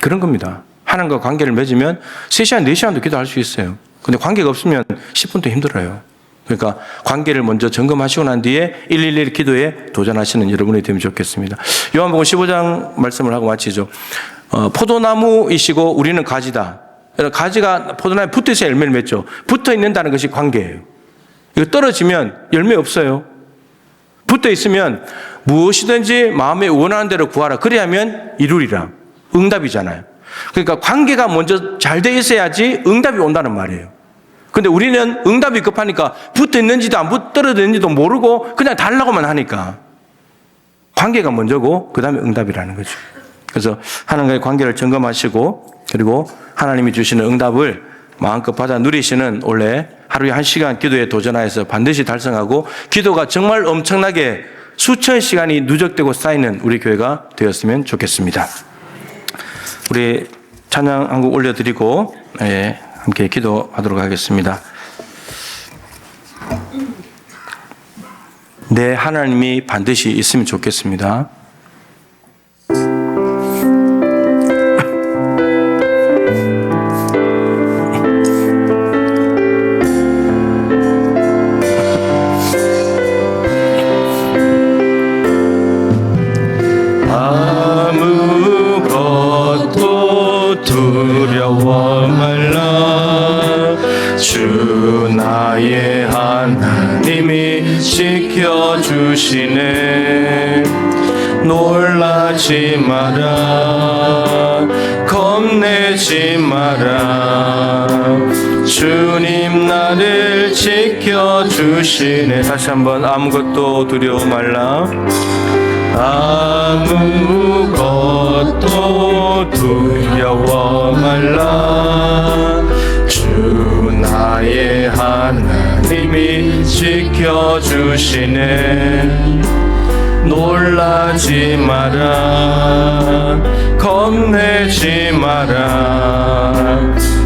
그런 겁니다. 하나님과 관계를 맺으면 3시간, 4시간도 기도할 수 있어요. 근데 관계가 없으면 10분도 힘들어요. 그러니까 관계를 먼저 점검하시고 난 뒤에 111 기도에 도전하시는 여러분이 되면 좋겠습니다. 요한복음 15장 말씀을 하고 마치죠. 포도나무이시고 우리는 가지다. 가지가 포도나무에 붙어서 열매를 맺죠. 붙어 있는다는 것이 관계예요. 이거 떨어지면 열매 없어요. 붙어 있으면 무엇이든지 마음에 원하는 대로 구하라. 그래야면 이루리라. 응답이잖아요. 그러니까 관계가 먼저 잘 돼 있어야지 응답이 온다는 말이에요. 근데 우리는 응답이 급하니까 붙어 있는지도 안 떨어졌는지도 모르고 그냥 달라고만 하니까 관계가 먼저고 그 다음에 응답이라는 거죠. 그래서 하나님과의 관계를 점검하시고, 그리고 하나님이 주시는 응답을 마음껏 받아 누리시는 올해 하루에 1시간 기도에 도전하여서 반드시 달성하고, 기도가 정말 엄청나게 수천 시간이 누적되고 쌓이는 우리 교회가 되었으면 좋겠습니다. 우리 찬양 한 곡 올려드리고 함께 기도하도록 하겠습니다. 내 하나님이 반드시 있으면 좋겠습니다. 아무것도 두려워 말라. 주 나의 하나님이 지켜주시네. 놀라지 마라, 겁내지 마라. 주님 나를 지켜주시네. 다시 한번 아무것도 두려워 말라. 아무것도 두려워 말라. 주 나의 하나님이 지켜주시네. 놀라지 마라, 겁내지 마라.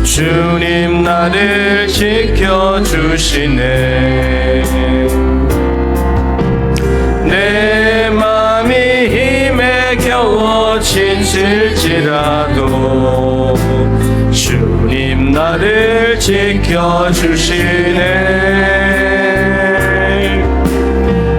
주님 나를 지켜주시네. 내 맘이 힘에 겨워 지칠지라도 주님 나를 지켜주시네.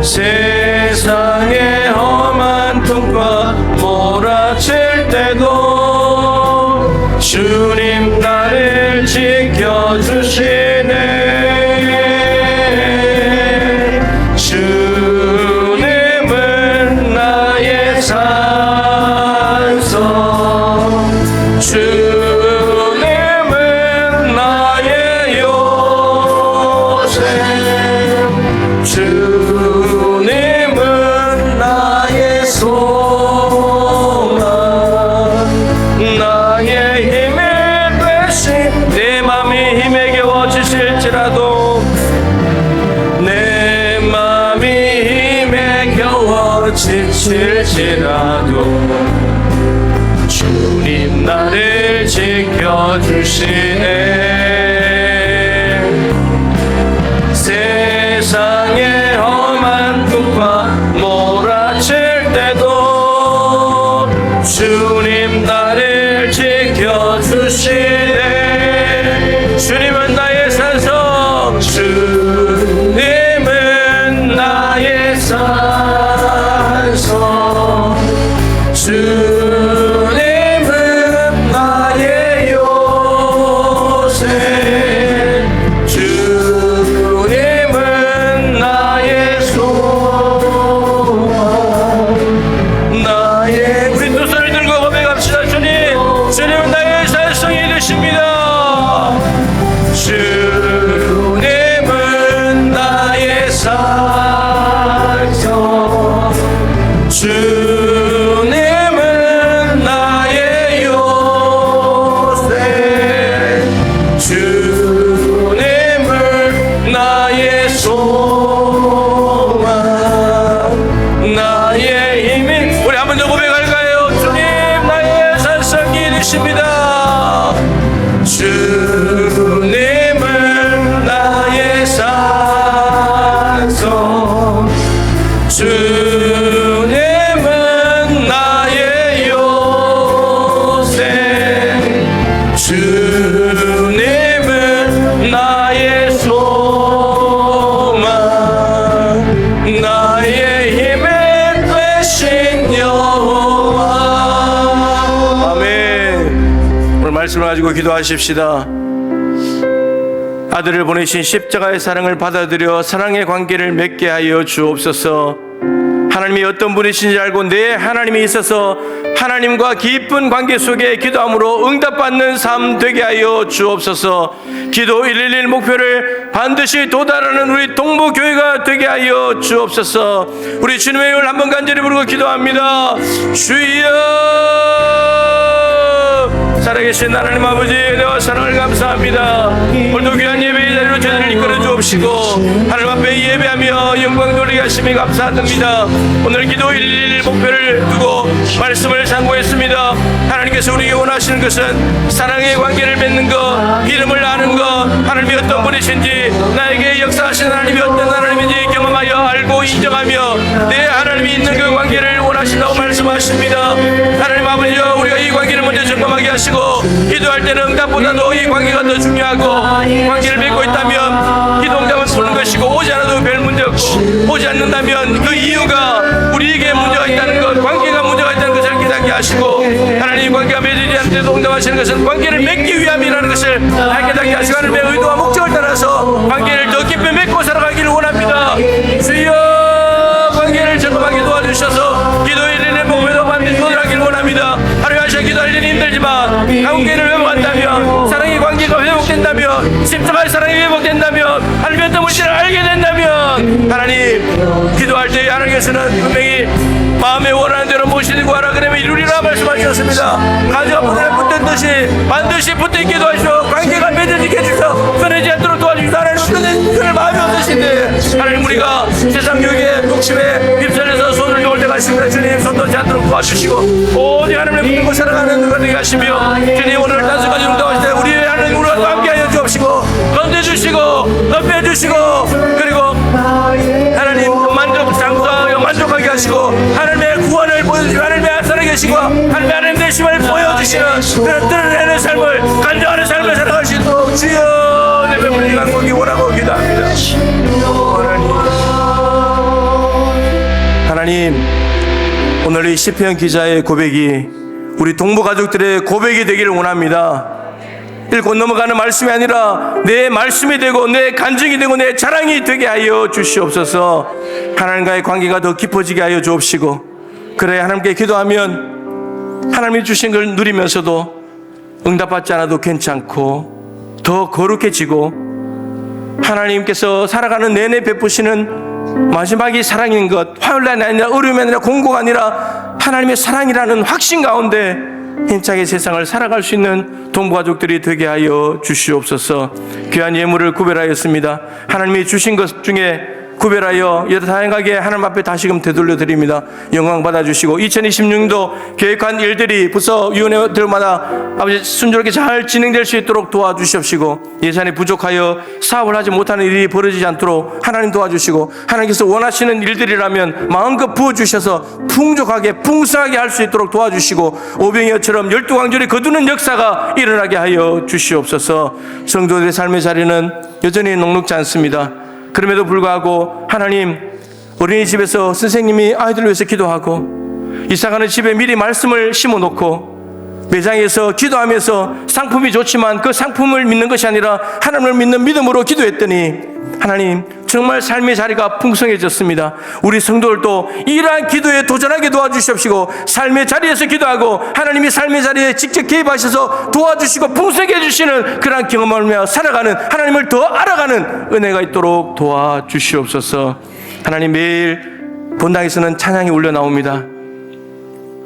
세상의 험한 통과 몰아칠 때도 주님 나를 지켜주시네. 주님은 나의 산성, 주님은 나의 요새, 주님은 나의 소망, 나의 힘이 되신. 내 맘이 힘에 겨워지실지라도, 내 맘이 힘에 겨워지실지라도 주님 나를 지켜주시네. 세상의 험한 풍파 몰아칠 때도 주님 나를 지켜주시네. 주님은 나의 산성, 주님은 나의 산성, 주님은 나의 요새, 주님은 나의 소망, 나의. 우리 두 손을 들고 고백합시다. 주님은 나의 산성이 되십니다. 주님은 나의 산성, 주님은 나의 요새, 주님은 나의 소망, 나의 힘이. 우리 한 번 더 고백할까요? 주님 나의 산성이 되십니다. 주님은 나의 산성, 주님은 나의 요새, 주님은 나의 소망, 나의 힘이 되신 여호와. 아멘. 오늘 말씀을 가지고 기도하십시다. 아들을 보내신 십자가의 사랑을 받아들여 사랑의 관계를 맺게 하여 주옵소서. 하나님이 어떤 분이신지 알고 내 하나님이 있어서 하나님과 깊은 관계 속에 기도함으로 응답받는 삶 되게 하여 주옵소서. 기도 111 목표를 반드시 도달하는 우리 동부교회가 되게 하여 주옵소서. 우리 주님의 이름을 한번 간절히 부르고 기도합니다. 주여, 살아계신 하나님 아버지, 은혜와 사랑을 감사합니다. 오늘도 귀한 예배의 자리로 저희를 이끌어 주옵시고 하나님 앞에 예배하며 영광 돌리게 하심이 감사합니다. 오늘 기도 111 목표를 두고 말씀을 상고했습니다. 하나님께서 우리에게 원하시는 것은 사랑의 관계를 맺는 것, 이름을 아는 것, 하나님이 어떤 분이신지, 나에게 역사하신 하나님이 어떤 하나님인지 경험하여 알고 인정하며 때는 응답보다도 이 관계가 더 중요하고, 관계를 맺고 있다면 기도 응답은 푸는 것이고, 오지 않아도 별 문제 없고, 오지 않는다면 그 이유가 우리에게 문제가 있다는 것, 관계가 문제가 있다는 것을 깨닫게 하시고, 하나님 관계가 맺어지지 않는데도 응답하시는 것은 관계를 맺기 위함이라는 것을 깨닫게 하시고, 하나님의 의도와 목적을 따라서 관계를 더 깊이 맺고 살아가기를 원합니다. 주여, 관계를 점검하게 도와주셔서 기도의 일에 목표도 반드시 도달하기를 원합니다. 하루에 하셔 기도할 일이 힘들지만 관계를 회복한다면, 사랑의 관계가 회복된다면, 십자가의 사랑이 회복된다면, 하나님의 어떤 물질을 알게 된다면, 하나님 기도할 때 하나님께서는 분명히 마음에 원하는 대로 무엇이든 구하라 그러면 이루리라 말씀하셨습니다. 가지가 부들에 붙은 듯이 반드시 붙어있기도 하시고, 관계가 맺어지게 해주셔서 끊어지지 않도록 도와주시고, 하나님 끊는 그럴 마음이 없으신데, 하나님 우리가 세상 욕에 욕심에 휩쓸려서 손을 놓을 때가 있습니다. 주님 손 놓지 않도록 도와주시고, 오직 하나님을 붙들고 살아가는 누가 되게 하시며, 주님 오늘 단수까지 응답하실 때 우리의 하나님 우리와 또 함께하여 주옵시고, 건져주시고 높여주시고, 그리고 하나님 만족하게 하시고, 하나님의 구원을 보여주시고, 하나님의 살아계시고 하나님의 되심을 보여주시는 그런 드러내는 삶을, 간증하는 삶을 살아갈 수 있도록 주여 내 배불리 강복이 원하고 기도합니다. 하나님, 오늘 이 시편 기자의 고백이 우리 동부 가족들의 고백이 되기를 원합니다. 읽고 넘어가는 말씀이 아니라 내 말씀이 되고 내 간증이 되고 내 자랑이 되게 하여 주시옵소서. 하나님과의 관계가 더 깊어지게 하여 주옵시고, 그래 하나님께 기도하면 하나님이 주신 걸 누리면서도 응답받지 않아도 괜찮고 더 거룩해지고, 하나님께서 살아가는 내내 베푸시는 마지막이 사랑인 것, 화요일날이 아니라 어려움이 아니라 공고가 아니라 하나님의 사랑이라는 확신 가운데 힘차게 세상을 살아갈 수 있는 동부가족들이 되게 하여 주시옵소서. 귀한 예물을 구별하였습니다. 하나님이 주신 것 중에 구별하여 다양하게 하나님 앞에 다시금 되돌려 드립니다. 영광 받아주시고, 2026년도 계획한 일들이 부서위원회들마다 아버지 순조롭게 잘 진행될 수 있도록 도와주시옵시고, 예산이 부족하여 사업을 하지 못하는 일이 벌어지지 않도록 하나님 도와주시고, 하나님께서 원하시는 일들이라면 마음껏 부어주셔서 풍족하게 풍성하게 할 수 있도록 도와주시고, 오병이어처럼 12광절이 거두는 역사가 일어나게 하여 주시옵소서. 성도들의 삶의 자리는 여전히 녹록지 않습니다. 그럼에도 불구하고 하나님, 어린이집에서 선생님이 아이들을 위해서 기도하고, 이사가는 집에 미리 말씀을 심어놓고, 매장에서 기도하면서 상품이 좋지만 그 상품을 믿는 것이 아니라 하나님을 믿는 믿음으로 기도했더니 하나님 정말 삶의 자리가 풍성해졌습니다. 우리 성도들도 이러한 기도에 도전하게 도와주시옵시고, 삶의 자리에서 기도하고 하나님이 삶의 자리에 직접 개입하셔서 도와주시고 풍성하게 해주시는 그러한 경험을 하며 살아가는, 하나님을 더 알아가는 은혜가 있도록 도와주시옵소서. 하나님, 매일 본당에서는 찬양이 울려 나옵니다.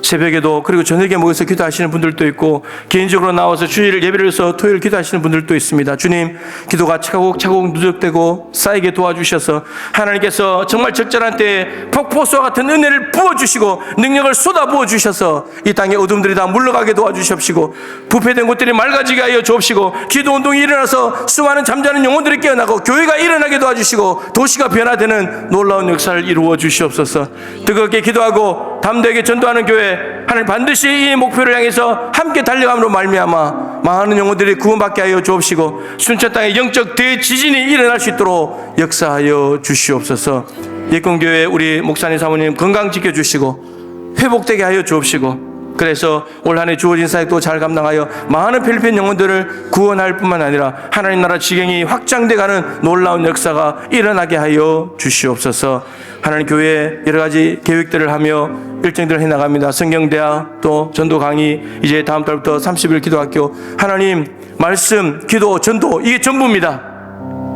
새벽에도, 그리고 저녁에 모여서 기도하시는 분들도 있고, 개인적으로 나와서 주일 예배를 해서 토요일 기도하시는 분들도 있습니다. 주님, 기도가 차곡차곡 누적되고 쌓이게 도와주셔서 하나님께서 정말 적절한 때에 폭포수와 같은 은혜를 부어주시고 능력을 쏟아 부어주셔서 이 땅의 어둠들이 다 물러가게 도와주시옵시고, 부패된 곳들이 맑아지게 하여 주옵시고, 기도운동이 일어나서 수많은 잠자는 영혼들이 깨어나고 교회가 일어나게 도와주시고 도시가 변화되는 놀라운 역사를 이루어 주시옵소서. 뜨겁게 기도하고 담대하게 전도하는 교회, 하나님 반드시 이 목표를 향해서 함께 달려감으로 말미암아 많은 영혼들이 구원받게 하여 주옵시고, 순천 땅에 영적 대지진이 일어날 수 있도록 역사하여 주시옵소서. 예권교회 우리 목사님 사모님 건강 지켜주시고 회복되게 하여 주옵시고, 그래서 올 한 해 주어진 사역도 잘 감당하여 많은 필리핀 영혼들을 구원할 뿐만 아니라 하나님 나라 지경이 확장돼가는 놀라운 역사가 일어나게 하여 주시옵소서. 하나님, 교회에 여러 가지 계획들을 하며 일정들을 해나갑니다. 성경대학, 또 전도 강의, 이제 다음 달부터 30일 기도학교, 하나님 말씀, 기도, 전도, 이게 전부입니다.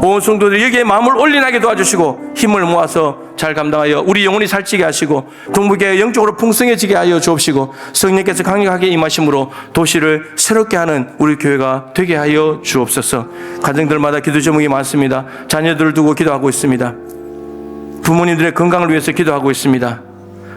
온 성도들이 여기에 마음을 올인하게 도와주시고 힘을 모아서 잘 감당하여 우리 영혼이 살찌게 하시고 동북에 영적으로 풍성해지게 하여 주옵시고, 성령께서 강력하게 임하심으로 도시를 새롭게 하는 우리 교회가 되게 하여 주옵소서. 가정들마다 기도 제목이 많습니다. 자녀들을 두고 기도하고 있습니다. 부모님들의 건강을 위해서 기도하고 있습니다.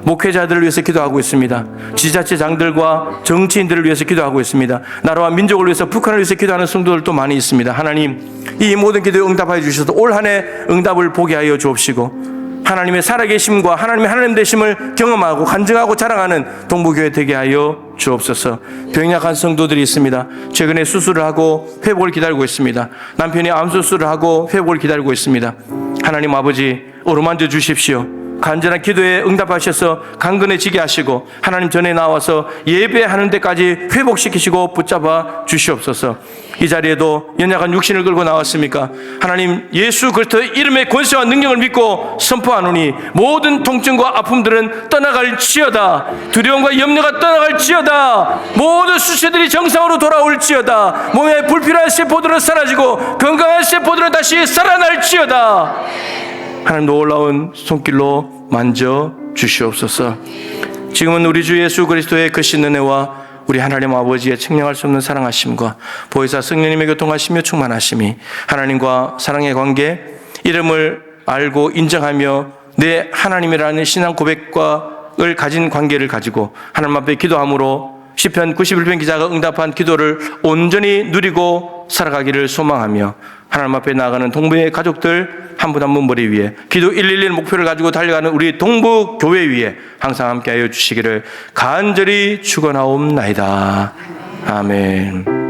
목회자들을 위해서 기도하고 있습니다. 지자체장들과 정치인들을 위해서 기도하고 있습니다. 나라와 민족을 위해서, 북한을 위해서 기도하는 성도들도 많이 있습니다. 하나님, 이 모든 기도에 응답하여 주셔서 올 한 해 응답을 보게 하여 주옵시고, 하나님의 살아계심과 하나님의 하나님 되심을 경험하고 간증하고 자랑하는 동부교회 되게 하여 주옵소서. 병약한 성도들이 있습니다. 최근에 수술을 하고 회복을 기다리고 있습니다. 남편이 암 수술을 하고 회복을 기다리고 있습니다. 하나님 아버지, 어루만져 주십시오. 간절한 기도에 응답하셔서 강건해지게 하시고 하나님 전에 나와서 예배하는 데까지 회복시키시고 붙잡아 주시옵소서. 이 자리에도 연약한 육신을 끌고 나왔습니까? 하나님, 예수 그리스도의 이름의 권세와 능력을 믿고 선포하노니 모든 통증과 아픔들은 떠나갈지어다. 두려움과 염려가 떠나갈지어다. 모든 수치들이 정상으로 돌아올지어다. 몸에 불필요한 세포들은 사라지고 건강한 세포들은 다시 살아날지어다. 하나님, 놀라운 손길로 만져 주시옵소서. 지금은 우리 주 예수 그리스도의 크신 은혜와 우리 하나님 아버지의 측량할 수 없는 사랑하심과 보혜사 성령님의 교통하시며 충만하심이 하나님과 사랑의 관계, 이름을 알고 인정하며 내 하나님이라는 신앙 고백과를 가진 관계를 가지고 하나님 앞에 기도함으로 시편 91편 기자가 응답한 기도를 온전히 누리고 살아가기를 소망하며 하나님 앞에 나아가는 동부의 가족들 한 분 한 분 머리 위에 기도 111 목표를 가지고 달려가는 우리 동부 교회 위에 항상 함께하여 주시기를 간절히 축원하옵나이다. 아멘.